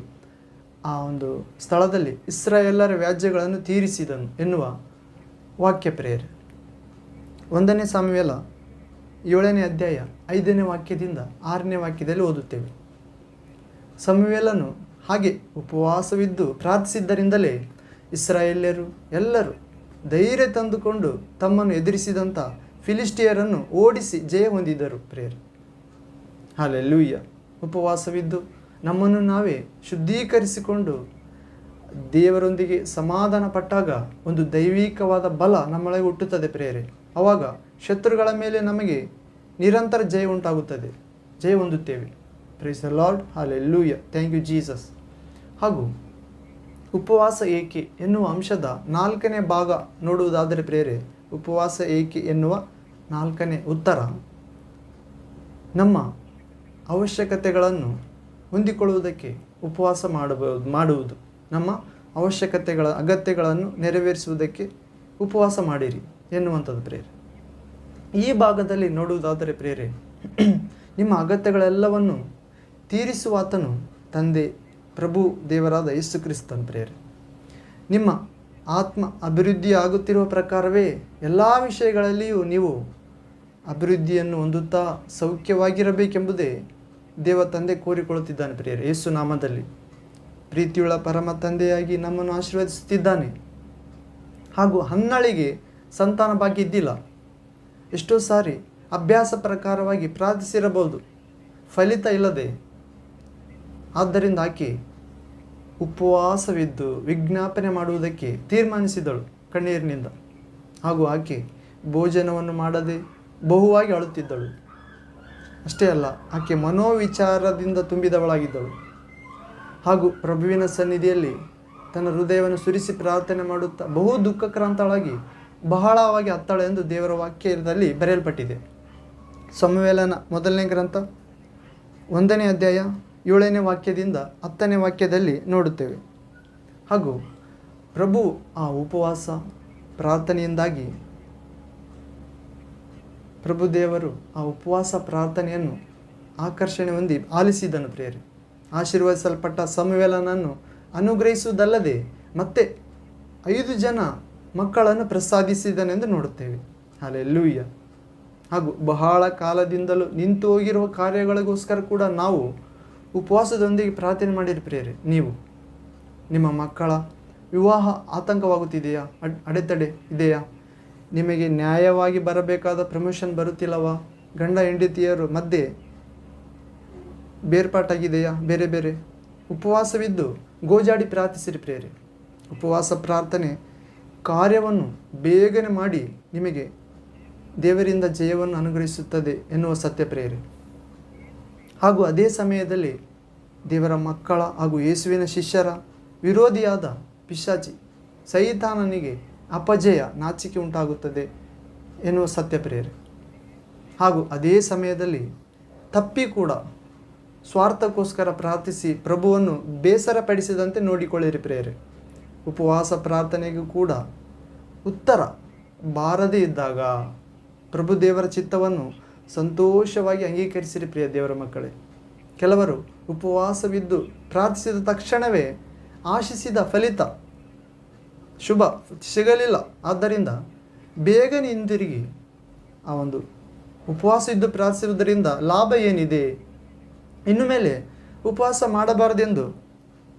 Speaker 1: ಆ ಒಂದು ಸ್ಥಳದಲ್ಲಿ ಇಸ್ರಾಯೇಲರ ವ್ಯಾಜ್ಯಗಳನ್ನು ತೀರಿಸಿದನು ಎನ್ನುವ ವಾಕ್ಯ ಪ್ರೇರೆ. 1 ಸಮುವೇಲ 7ನೇ ಅಧ್ಯಾಯ 5ನೇ ವಾಕ್ಯದಿಂದ 6ನೇ ವಾಕ್ಯದಲ್ಲಿ ಓದುತ್ತೇವೆ. ಸಮುವೇಲನು ಹಾಗೆ ಉಪವಾಸವಿದ್ದು ಪ್ರಾರ್ಥಿಸಿದ್ದರಿಂದಲೇ ಇಸ್ರಾಯೇಲ್ಯರು ಎಲ್ಲರೂ ಧೈರ್ಯ ತಂದುಕೊಂಡು ತಮ್ಮನ್ನು ಎದುರಿಸಿದಂಥ ಫಿಲಿಸ್ಟಿಯರನ್ನು ಓಡಿಸಿ ಜಯ ಹೊಂದಿದರು ಪ್ರೇರೆ. ಹಲ್ಲೆಲೂಯಾ. ಉಪವಾಸವಿದ್ದು ನಮ್ಮನ್ನು ನಾವೇ ಶುದ್ಧೀಕರಿಸಿಕೊಂಡು ದೇವರೊಂದಿಗೆ ಸಮಾಧಾನ ಪಟ್ಟಾಗ ಒಂದು ದೈವಿಕವಾದ ಬಲ ನಮ್ಮೊಳಗೆ ಹುಟ್ಟುತ್ತದೆ ಪ್ರೇರೆ. ಆವಾಗ ಶತ್ರುಗಳ ಮೇಲೆ ನಮಗೆ ನಿರಂತರ ಜಯ ಉಂಟಾಗುತ್ತದೆ, ಜಯ ಹೊಂದುತ್ತೇವೆ. Praise the lord. Hallelujah. Thank you Jesus. ಹಾಗೂ ಉಪವಾಸ ಏಕೆ ಎನ್ನುವ ಅಂಶದ 4ನೇ ಭಾಗ ನೋಡುವುದಾದರೆ ಪ್ರೇರೆ, ಉಪವಾಸ ಏಕೆ ಎನ್ನುವ 4ನೇ ಉತ್ತರ ನಮ್ಮ ಅವಶ್ಯಕತೆಗಳನ್ನು ಹೊಂದಿಕೊಳ್ಳುವುದಕ್ಕೆ ಉಪವಾಸ ಮಾಡುವುದು, ನಮ್ಮ ಅಗತ್ಯಗಳನ್ನು ನೆರವೇರಿಸುವುದಕ್ಕೆ ಉಪವಾಸ ಮಾಡಿರಿ ಎನ್ನುವಂಥದ್ದು ಪ್ರೇರೆ. ಈ ಭಾಗದಲ್ಲಿ ನೋಡುವುದಾದರೆ ಪ್ರೇರೆ, ನಿಮ್ಮ ಅಗತ್ಯಗಳೆಲ್ಲವನ್ನು ತೀರಿಸುವ ಆತನು ತಂದೆ ಪ್ರಭು ದೇವರಾದ ಯೇಸು ಕ್ರಿಸ್ತನ ಪ್ರೇರೆ. ನಿಮ್ಮ ಆತ್ಮ ಅಭಿವೃದ್ಧಿ ಆಗುತ್ತಿರುವ ಪ್ರಕಾರವೇ ಎಲ್ಲ ವಿಷಯಗಳಲ್ಲಿಯೂ ನೀವು ಅಭಿವೃದ್ಧಿಯನ್ನು ಹೊಂದುತ್ತಾ ಸೌಖ್ಯವಾಗಿರಬೇಕೆಂಬುದೇ ದೇವ ತಂದೆ ಕೋರಿಕೊಳ್ಳುತ್ತಿದ್ದಾನೆ ಪ್ರಿಯರೇ. ಯೇಸು ನಾಮದಲ್ಲಿ ಪ್ರೀತಿಯುಳ್ಳ ಪರಮ ತಂದೆಯಾಗಿ ನಮ್ಮನ್ನು ಆಶೀರ್ವದಿಸುತ್ತಿದ್ದಾನೆ. ಹಾಗೂ ಹನ್ನಳಿಗೆ ಸಂತಾನ ಭಾಗ್ಯ ಇದ್ದಿಲ್ಲ, ಎಷ್ಟೋ ಸಾರಿ ಅಭ್ಯಾಸ ಪ್ರಕಾರವಾಗಿ ಪ್ರಾರ್ಥಿಸಿರಬಹುದು, ಫಲಿತ ಇಲ್ಲದೆ. ಆದ್ದರಿಂದ ಆಕೆ ಉಪವಾಸವಿದ್ದು ವಿಜ್ಞಾಪನೆ ಮಾಡುವುದಕ್ಕೆ ತೀರ್ಮಾನಿಸಿದಳು ಕಣ್ಣೀರಿನಿಂದ. ಹಾಗೂ ಆಕೆ ಭೋಜನವನ್ನು ಮಾಡದೆ ಬಹುವಾಗಿ ಅಳುತ್ತಿದ್ದಳು. ಅಷ್ಟೇ ಅಲ್ಲ, ಆಕೆ ಮನೋವಿಚಾರದಿಂದ ತುಂಬಿದವಳಾಗಿದ್ದಳು. ಹಾಗೂ ಪ್ರಭುವಿನ ಸನ್ನಿಧಿಯಲ್ಲಿ ತನ್ನ ಹೃದಯವನ್ನು ಸುರಿಸಿ ಪ್ರಾರ್ಥನೆ ಮಾಡುತ್ತಾ ಬಹು ದುಃಖಕ್ರಾಂತಳಾಗಿ ಬಹಳವಾಗಿ ಅತ್ತಳ ಎಂದು ದೇವರ ವಾಕ್ಯದಲ್ಲಿ ಬರೆಯಲ್ಪಟ್ಟಿದೆ. ಸಮುವೇಲನ 1ನೇ ಗ್ರಂಥ 1ನೇ ಅಧ್ಯಾಯ 7ನೇ ವಾಕ್ಯದಿಂದ 10ನೇ ವಾಕ್ಯದಲ್ಲಿ ನೋಡುತ್ತೇವೆ. ಹಾಗೂ ಪ್ರಭು ಆ ಉಪವಾಸ ಪ್ರಾರ್ಥನೆಯಿಂದಾಗಿ ಪ್ರಭು ದೇವರು ಆ ಉಪವಾಸ ಪ್ರಾರ್ಥನೆಯನ್ನು ಆಕರ್ಷಣೆ ಹೊಂದಿ ಆಲಿಸಿದನು ಪ್ರಿಯರೇ. ಆಶೀರ್ವದಿಸಲ್ಪಟ್ಟ ಸಮುವೇಲನನ್ನು ಅನುಗ್ರಹಿಸುವುದಲ್ಲದೆ ಮತ್ತೆ 5 ಜನ ಮಕ್ಕಳನ್ನು ಪ್ರಸಾದಿಸಿದನೆಂದು ನೋಡುತ್ತೇವೆ. ಹಲ್ಲೆಲೂಯಾ. ಹಾಗೂ ಬಹಳ ಕಾಲದಿಂದಲೂ ನಿಂತು ಹೋಗಿರುವ ಕಾರ್ಯಗಳಿಗೋಸ್ಕರ ಕೂಡ ನಾವು ಉಪವಾಸದೊಂದಿಗೆ ಪ್ರಾರ್ಥನೆ ಮಾಡಿರಿ ಪ್ರಿಯರೇ. ನೀವು ನಿಮ್ಮ ಮಕ್ಕಳ ವಿವಾಹ ಆತಂಕವಾಗುತ್ತಿದೆಯಾ? ಅಡೆತಡೆ ಇದೆಯಾ? ನಿಮಗೆ ನ್ಯಾಯವಾಗಿ ಬರಬೇಕಾದ ಪ್ರಮೋಷನ್ ಬರುತ್ತಿಲ್ಲವಾ? ಗಂಡ ಹೆಂಡತಿಯರು ಮಧ್ಯೆ ಬೇರ್ಪಾಟಾಗಿದೆಯಾ? ಬೇರೆ ಬೇರೆ ಉಪವಾಸವಿದ್ದು ಗೋಜಾಡಿ ಪ್ರಾರ್ಥಿಸಿರಿ ಪ್ರಿಯರೇ. ಉಪವಾಸ ಪ್ರಾರ್ಥನೆ ಕಾರ್ಯವನ್ನು ಬೇಗನೆ ಮಾಡಿ ನಿಮಗೆ ದೇವರಿಂದ ಜಯವನ್ನು ಅನುಗ್ರಹಿಸುತ್ತದೆ ಎನ್ನುವ ಸತ್ಯ ಪ್ರಿಯರೇ. ಹಾಗೂ ಅದೇ ಸಮಯದಲ್ಲಿ ದೇವರ ಮಕ್ಕಳ ಹಾಗೂ ಯೇಸುವಿನ ಶಿಷ್ಯರ ವಿರೋಧಿಯಾದ ಪಿಶಾಚಿ ಸೈತಾನನಿಗೆ ಅಪಜಯ, ನಾಚಿಕೆ ಉಂಟಾಗುತ್ತದೆ ಎನ್ನುವ ಸತ್ಯ ಪ್ರಿಯರೇ. ಹಾಗೂ ಅದೇ ಸಮಯದಲ್ಲಿ ತಪ್ಪಿ ಕೂಡ ಸ್ವಾರ್ಥಕ್ಕೋಸ್ಕರ ಪ್ರಾರ್ಥಿಸಿ ಪ್ರಭುವನ್ನು ಬೇಸರಪಡಿಸಿದಂತೆ ನೋಡಿಕೊಳ್ಳಿರಿ ಪ್ರಿಯರೇ. ಉಪವಾಸ ಪ್ರಾರ್ಥನೆಗೂ ಕೂಡ ಉತ್ತರ ಬಾರದೇ ಇದ್ದಾಗ ಪ್ರಭು ದೇವರ ಚಿತ್ತವನ್ನು ಸಂತೋಷವಾಗಿ ಅಂಗೀಕರಿಸಿರಿ ಪ್ರಿಯ ದೇವರ ಮಕ್ಕಳೇ. ಕೆಲವರು ಉಪವಾಸವಿದ್ದು ಪ್ರಾರ್ಥಿಸಿದ ತಕ್ಷಣವೇ ಆಶಿಸಿದ ಫಲಿತ ಶುಭ ಸಿಗಲಿಲ್ಲ. ಆದ್ದರಿಂದ ಬೇಗನೆ ಹಿಂದಿರುಗಿ ಆ ಒಂದು ಉಪವಾಸ ಇದ್ದು ಪ್ರಾರ್ಥಿಸುವುದರಿಂದ ಲಾಭ ಏನಿದೆ, ಇನ್ನು ಮೇಲೆ ಉಪವಾಸ ಮಾಡಬಾರದೆಂದು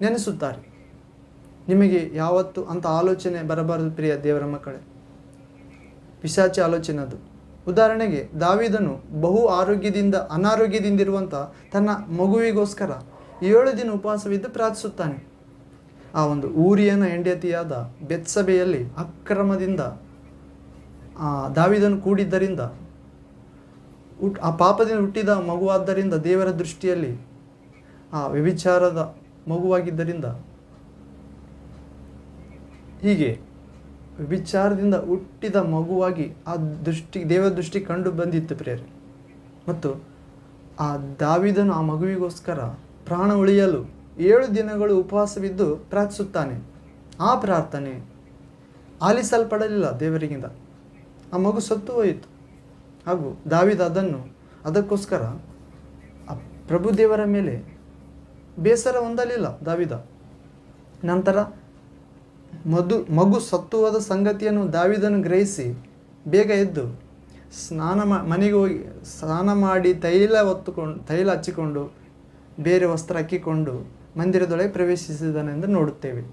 Speaker 1: ನೆನೆಸುತ್ತಾರೆ. ನಿಮಗೆ ಯಾವತ್ತೂ ಅಂಥ ಆಲೋಚನೆ ಬರಬಾರದು ಪ್ರಿಯ ದೇವರ ಮಕ್ಕಳೇ. ಪಿಶಾಚಿ ಆಲೋಚನೆ ಅದು. ಉದಾಹರಣೆಗೆ ದಾವೀದನು ಬಹು ಅನಾರೋಗ್ಯದಿಂದಿರುವಂಥ ತನ್ನ ಮಗುವಿಗೋಸ್ಕರ 7 ದಿನ ಉಪವಾಸವಿದ್ದು ಪ್ರಾರ್ಥಿಸುತ್ತಾನೆ. ಆ ಒಂದು ಊರಿಯನ ಹೆಂಡತಿಯಾದ ಬೆತ್ಸಬೆಯಲ್ಲಿ ಅಕ್ರಮದಿಂದ ದಾವೀದನು ಕೂಡಿದ್ದರಿಂದ ಆ ಪಾಪದಿಂದ ಹುಟ್ಟಿದ ಮಗುವಾದ್ದರಿಂದ ದೇವರ ದೃಷ್ಟಿಯಲ್ಲಿ ಆ ವ್ಯಭಿಚಾರದ ಮಗುವಾಗಿದ್ದರಿಂದ ಹೀಗೆ ವಿಚಾರದಿಂದ ಹುಟ್ಟಿದ ಮಗುವಾಗಿ ಆ ದೇವ ದೃಷ್ಟಿ ಕಂಡು ಬಂದಿತ್ತು ಪ್ರಿಯರೇ. ಮತ್ತು ಆ ದಾವೀದನು ಆ ಮಗುವಿಗೋಸ್ಕರ ಪ್ರಾಣ ಉಳಿಯಲು 7 ದಿನಗಳು ಉಪವಾಸವಿದ್ದು ಪ್ರಾರ್ಥಿಸುತ್ತಾನೆ. ಆ ಪ್ರಾರ್ಥನೆ ಆಲಿಸಲ್ಪಡಲಿಲ್ಲ ದೇವರಿಗಿಂದ. ಆ ಮಗು ಸತ್ತು ಹೋಯಿತು. ಹಾಗೂ ದಾವೀದ ಅದಕ್ಕೋಸ್ಕರ ಆ ಪ್ರಭು ದೇವರ ಮೇಲೆ ಬೇಸರ ಹೊಂದಲಿಲ್ಲ ದಾವೀದ. ನಂತರ ಮಗು ಸತ್ತು ಹೋದ ಸಂಗತಿಯನ್ನು ದಾವೀದನು ಗ್ರಹಿಸಿ ಬೇಗ ಎದ್ದು ಮನೆಗೆ ಹೋಗಿ ಸ್ನಾನ ಮಾಡಿ ತೈಲ ಹಚ್ಚಿಕೊಂಡು ಬೇರೆ ವಸ್ತ್ರ ಹಾಕಿಕೊಂಡು ಮಂದಿರದೊಳಗೆ ಪ್ರವೇಶಿಸಿದನೆಂದು ನೋಡುತ್ತೇವೆ.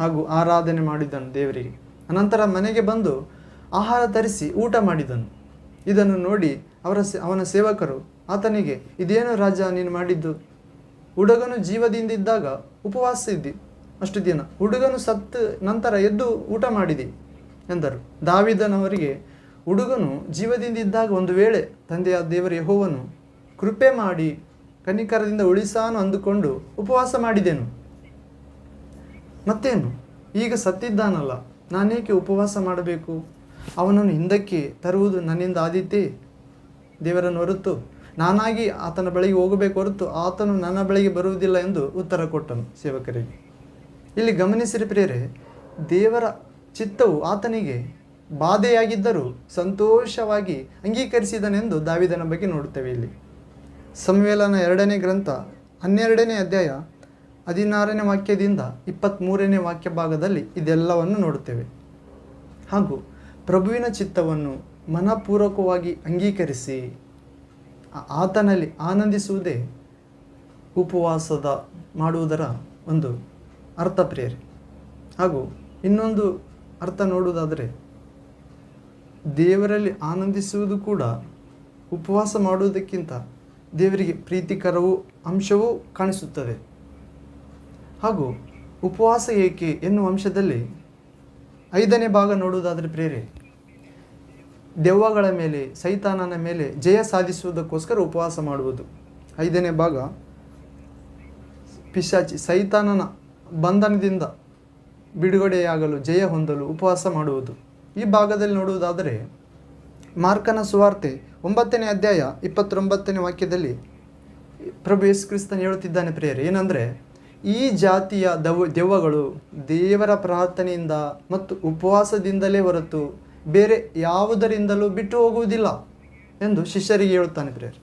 Speaker 1: ಹಾಗೂ ಆರಾಧನೆ ಮಾಡಿದನು ದೇವರಿಗೆ. ಅನಂತರ ಮನೆಗೆ ಬಂದು ಆಹಾರ ತರಿಸಿ ಊಟ ಮಾಡಿದನು. ಇದನ್ನು ನೋಡಿ ಅವನ ಸೇವಕರು ಆತನಿಗೆ, ಇದೇನು ರಾಜ ನೀನು ಮಾಡಿದ್ದು? ಹುಡುಗನು ಜೀವದಿಂದಿದ್ದಾಗ ಉಪವಾಸ ಇದ್ದಿ ಅಷ್ಟು ದಿನ, ಹುಡುಗನು ಸತ್ತ ನಂತರ ಎದ್ದು ಊಟ ಮಾಡಿದಿ ಎಂದರು. ದಾವೀದನವರಿಗೆ, ಹುಡುಗನು ಜೀವದಿಂದಿದ್ದಾಗ ಒಂದು ವೇಳೆ ತಂದೆಯ ದೇವರ ಯೆಹೋವನು ಕೃಪೆ ಮಾಡಿ ಕನಿಕರದಿಂದ ಉಳಿಸಾನು ಅಂದುಕೊಂಡು ಉಪವಾಸ ಮಾಡಿದೆನು. ಮತ್ತೇನು, ಈಗ ಸತ್ತಿದ್ದಾನಲ್ಲ, ನಾನೇಕೆ ಉಪವಾಸ ಮಾಡಬೇಕು? ಅವನನ್ನು ಹಿಂದಕ್ಕೆ ತರುವುದು ನನ್ನಿಂದ ಆದೀತೆ ದೇವರನ್ನು ಹೊರತು, ನಾನಾಗಿ ಆತನ ಬಳಿಗೆ ಹೋಗಬೇಕು ಹೊರತು ಆತನು ನನ್ನ ಬಳಿಗೆ ಬರುವುದಿಲ್ಲ ಎಂದು ಉತ್ತರ ಕೊಟ್ಟನು ಸೇವಕರಿಗೆ. ಇಲ್ಲಿ ಗಮನಿಸಿರಿ ಪ್ರಿಯರೇ, ದೇವರ ಚಿತ್ತವು ಆತನಿಗೆ ಬಾಧೆಯಾಗಿದ್ದರೂ ಸಂತೋಷವಾಗಿ ಅಂಗೀಕರಿಸಿದನೆಂದು ದಾವೀದನ ಬಗ್ಗೆ ನೋಡುತ್ತೇವೆ. ಇಲ್ಲಿ ಸಮುವೇಲನ 2ನೇ ಗ್ರಂಥ 12ನೇ ಅಧ್ಯಾಯ 16ನೇ ವಾಕ್ಯದಿಂದ 23ನೇ ವಾಕ್ಯ ಭಾಗದಲ್ಲಿ ಇದೆಲ್ಲವನ್ನು ನೋಡುತ್ತೇವೆ. ಹಾಗೂ ಪ್ರಭುವಿನ ಚಿತ್ತವನ್ನು ಮನಪೂರ್ವಕವಾಗಿ ಅಂಗೀಕರಿಸಿ ಆತನಲ್ಲಿ ಆನಂದಿಸುವುದೇ ಉಪವಾಸದ ಮಾಡುವುದರ ಒಂದು ಅರ್ಥ ಪ್ರಿಯರೇ. ಹಾಗೂ ಇನ್ನೊಂದು ಅರ್ಥ ನೋಡುವುದಾದರೆ, ದೇವರಲ್ಲಿ ಆನಂದಿಸುವುದು ಕೂಡ ಉಪವಾಸ ಮಾಡುವುದಕ್ಕಿಂತ ದೇವರಿಗೆ ಪ್ರೀತಿಕರವೂ ಅಂಶವೂ ಕಾಣಿಸುತ್ತದೆ. ಹಾಗೂ ಉಪವಾಸ ಏಕೆ ಎನ್ನುವ ಅಂಶದಲ್ಲಿ 5ನೇ ಭಾಗ ನೋಡುವುದಾದರೆ ಪ್ರಿಯರೇ, ದೆವ್ವಗಳ ಮೇಲೆ ಸೈತಾನನ ಮೇಲೆ ಜಯ ಸಾಧಿಸುವುದಕ್ಕೋಸ್ಕರ ಉಪವಾಸ ಮಾಡುವುದು. 5ನೇ ಭಾಗ ಪಿಶಾಚಿ ಸೈತಾನನ ಬಂಧನದಿಂದ ಬಿಡುಗಡೆಯಾಗಲು ಜಯ ಹೊಂದಲು ಉಪವಾಸ ಮಾಡುವುದು. ಈ ಭಾಗದಲ್ಲಿ ನೋಡುವುದಾದರೆ ಮಾರ್ಕನ ಸುವಾರ್ತೆ 9ನೇ ಅಧ್ಯಾಯ 29ನೇ ವಾಕ್ಯದಲ್ಲಿ ಪ್ರಭು ಯೇಸು ಕ್ರಿಸ್ತನು ಹೇಳುತ್ತಿದ್ದಾನೆ ಪ್ರಿಯರೇ, ಏನಂದರೆ, ಈ ಜಾತಿಯ ದೆವ್ವಗಳು ದೇವರ ಪ್ರಾರ್ಥನೆಯಿಂದ ಮತ್ತು ಉಪವಾಸದಿಂದಲೇ ಹೊರತು ಬೇರೆ ಯಾವುದರಿಂದಲೂ ಬಿಟ್ಟು ಹೋಗುವುದಿಲ್ಲ ಎಂದು ಶಿಷ್ಯರಿಗೆ ಹೇಳುತ್ತಾನೆ ಪ್ರಿಯರೇ.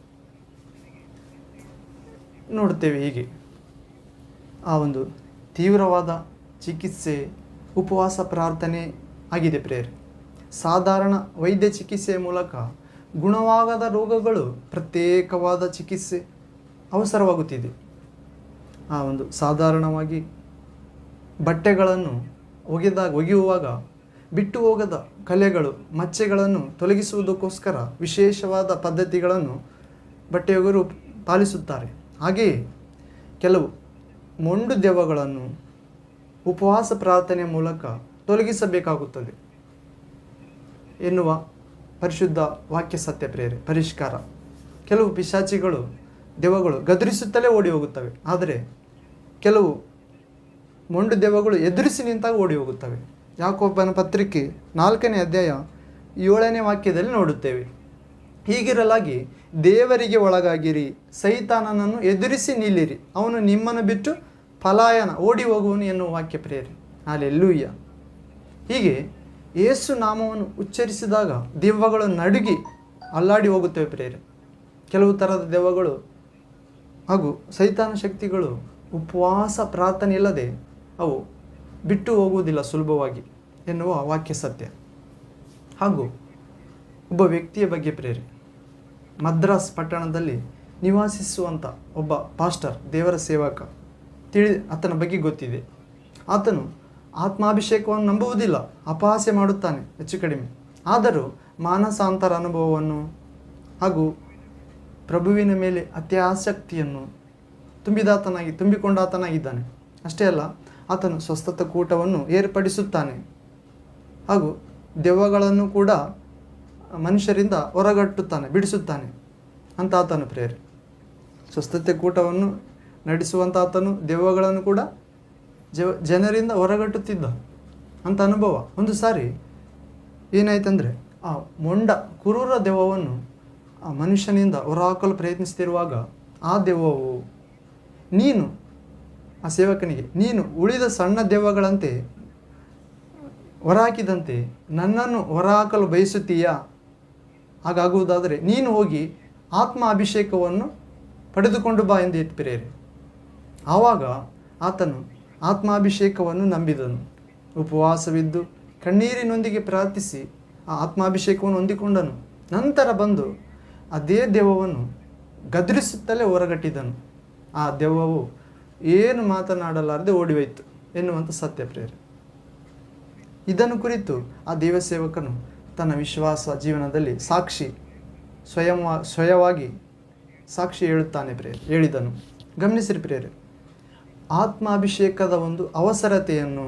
Speaker 1: ನೋಡುತ್ತೇವೆ ಹೀಗೆ ಆ ಒಂದು ತೀವ್ರವಾದ ಚಿಕಿತ್ಸೆ ಉಪವಾಸ ಪ್ರಾರ್ಥನೆ ಆಗಿದೆ ಪ್ರಿಯರೇ. ಸಾಧಾರಣ ವೈದ್ಯ ಚಿಕಿತ್ಸೆಯ ಮೂಲಕ ಗುಣವಾಗದ ರೋಗಗಳು ಪ್ರತ್ಯೇಕವಾದ ಚಿಕಿತ್ಸೆ ಅವಸರವಾಗುತ್ತಿದೆ. ಆ ಒಂದು ಸಾಧಾರಣವಾಗಿ ಬಟ್ಟೆಗಳನ್ನು ಒಗೆಯುವಾಗ ಬಿಟ್ಟು ಹೋಗದ ಕಲೆಗಳು ಮಚ್ಚೆಗಳನ್ನು ತೊಲಗಿಸುವುದಕ್ಕೋಸ್ಕರ ವಿಶೇಷವಾದ ಪದ್ಧತಿಗಳನ್ನು ಬಟ್ಟೆಯೊಗೆಯರು ಪಾಲಿಸುತ್ತಾರೆ. ಹಾಗೆಯೇ ಕೆಲವು ಮೊಂಡು ದೆವ್ವಗಳನ್ನು ಉಪವಾಸ ಪ್ರಾರ್ಥನೆಯ ಮೂಲಕ ತೊಲಗಿಸಬೇಕಾಗುತ್ತದೆ ಎನ್ನುವ ಪರಿಶುದ್ಧ ವಾಕ್ಯ ಸತ್ಯ ಪ್ರೇರೆ ಪರಿಷ್ಕಾರ. ಕೆಲವು ಪಿಶಾಚಿಗಳು ದೆವ್ವಗಳು ಗದರಿಸುತ್ತಲೇ ಓಡಿ ಹೋಗುತ್ತವೆ, ಆದರೆ ಕೆಲವು ಮೊಂಡು ದೆವ್ವಗಳು ಎದುರಿಸಿ ನಿಂತಾಗ ಓಡಿ ಹೋಗುತ್ತವೆ. ಯಾಕೋಬನ ಪತ್ರಿಕೆ 4ನೇ ಅಧ್ಯಾಯ 7ನೇ ವಾಕ್ಯದಲ್ಲಿ ನೋಡುತ್ತೇವೆ. ಹೀಗಿರಲಾಗಿ ದೇವರಿಗೆ ಒಳಗಾಗಿರಿ, ಸೈತಾನನನ್ನು ಎದುರಿಸಿ ನಿಲ್ಲಿರಿ, ಅವನು ನಿಮ್ಮನ್ನು ಬಿಟ್ಟು ಪಲಾಯನ ಓಡಿ ಹೋಗುವನು ಎನ್ನುವ ವಾಕ್ಯ ಪ್ರೇರೆ. ಹಲ್ಲೆಲೂಯಾ. ಹೀಗೆ ಯೇಸು ನಾಮವನ್ನು ಉಚ್ಚರಿಸಿದಾಗ ದೆವ್ವಗಳು ನಡುಗಿ ಅಲ್ಲಾಡಿ ಹೋಗುತ್ತವೆ ಪ್ರೇರೆ. ಕೆಲವು ಥರದ ದೆವ್ವಗಳು ಹಾಗೂ ಸೈತಾನ ಶಕ್ತಿಗಳು ಉಪವಾಸ ಪ್ರಾರ್ಥನೆ ಇಲ್ಲದೆ ಅವು ಬಿಟ್ಟು ಹೋಗುವುದಿಲ್ಲ ಸುಲಭವಾಗಿ ಎನ್ನುವ ವಾಕ್ಯ ಸತ್ಯ. ಹಾಗೂ ಒಬ್ಬ ವ್ಯಕ್ತಿಯ ಬಗ್ಗೆ ಪ್ರೇರೆ, ಮದ್ರಾಸ್ ಪಟ್ಟಣದಲ್ಲಿ ನಿವಾಸಿಸುವಂಥ ಒಬ್ಬ ಪಾಸ್ಟರ್, ದೇವರ ಸೇವಕ, ಆತನ ಬಗ್ಗೆ ಗೊತ್ತಿದೆ. ಆತನು ಆತ್ಮಾಭಿಷೇಕವನ್ನು ನಂಬುವುದಿಲ್ಲ, ಅಪಹಾಸ್ಯ ಮಾಡುತ್ತಾನೆ ಹೆಚ್ಚು ಕಡಿಮೆ. ಆದರೂ ಮಾನಸಾಂತರ ಅನುಭವವನ್ನು ಹಾಗೂ ಪ್ರಭುವಿನ ಮೇಲೆ ಅತ್ಯಾಸಕ್ತಿಯನ್ನು ತುಂಬಿಕೊಂಡಾತನಾಗಿದ್ದಾನೆ. ಅಷ್ಟೇ ಅಲ್ಲ, ಆತನು ಸ್ವಸ್ಥತ ಕೂಟವನ್ನು ಏರ್ಪಡಿಸುತ್ತಾನೆ ಹಾಗೂ ದೆವ್ವಗಳನ್ನು ಕೂಡ ಮನುಷ್ಯರಿಂದ ಹೊರಗಟ್ಟುತ್ತಾನೆ, ಬಿಡಿಸುತ್ತಾನೆ ಅಂತ ಆತನು ಪ್ರೇರೆ. ಸ್ವಸ್ಥತೆ ಕೂಟವನ್ನು ನಡೆಸುವಂಥ ಆತನು ದೆವ್ವಗಳನ್ನು ಕೂಡ ಜನರಿಂದ ಹೊರಗಟ್ಟುತ್ತಿದ್ದ. ಅಂತ ಅನುಭವ. ಒಂದು ಸಾರಿ ಏನಾಯ್ತಂದರೆ, ಆ ಕ್ರೂರ ದೆವ್ವವನ್ನು ಆ ಮನುಷ್ಯನಿಂದ ಹೊರಹಾಕಲು ಪ್ರಯತ್ನಿಸ್ತಿರುವಾಗ ಆ ದೆವ್ವವು ಆ ಸೇವಕನಿಗೆ, ನೀನು ಉಳಿದ ಸಣ್ಣ ದೆವ್ವಗಳಂತೆ ಹೊರಹಾಕಿದಂತೆ ನನ್ನನ್ನು ಹೊರಹಾಕಲು ಬಯಸುತ್ತೀಯಾ? ಹಾಗಾಗುವುದಾದರೆ ನೀನು ಹೋಗಿ ಆತ್ಮ ಅಭಿಷೇಕವನ್ನು ಪಡೆದುಕೊಂಡು ಬಾ ಎಂದು ಪ್ರಿಯರೇ. ಆವಾಗ ಆತನು ಆತ್ಮಾಭಿಷೇಕವನ್ನು ನಂಬಿದನು. ಉಪವಾಸವಿದ್ದು ಕಣ್ಣೀರಿನೊಂದಿಗೆ ಪ್ರಾರ್ಥಿಸಿ ಆ ಆತ್ಮಾಭಿಷೇಕವನ್ನು ಹೊಂದಿಕೊಂಡನು. ನಂತರ ಬಂದು ಅದೇ ದೆವ್ವವನ್ನು ಗದರಿಸುತ್ತಲೇ ಹೊರಗಟ್ಟಿದನು. ಆ ದೆವ್ವವು ಏನು ಮಾತನಾಡಲಾರದೆ ಓಡಿಹೋಯಿತು ಎನ್ನುವಂಥ ಸತ್ಯ ಪ್ರಿಯರೇ. ಇದನ್ನು ಕುರಿತು ಆ ದೇವಸೇವಕನು ತನ್ನ ವಿಶ್ವಾಸ ಜೀವನದಲ್ಲಿ ಸ್ವಯವಾಗಿ ಸಾಕ್ಷಿ ಹೇಳುತ್ತಾನೆ ಹೇಳಿದನು. ಗಮನಿಸಿರಿ ಪ್ರಿಯರೇ, ಆತ್ಮಾಭಿಷೇಕದ ಒಂದು ಅವಸರತೆಯನ್ನು,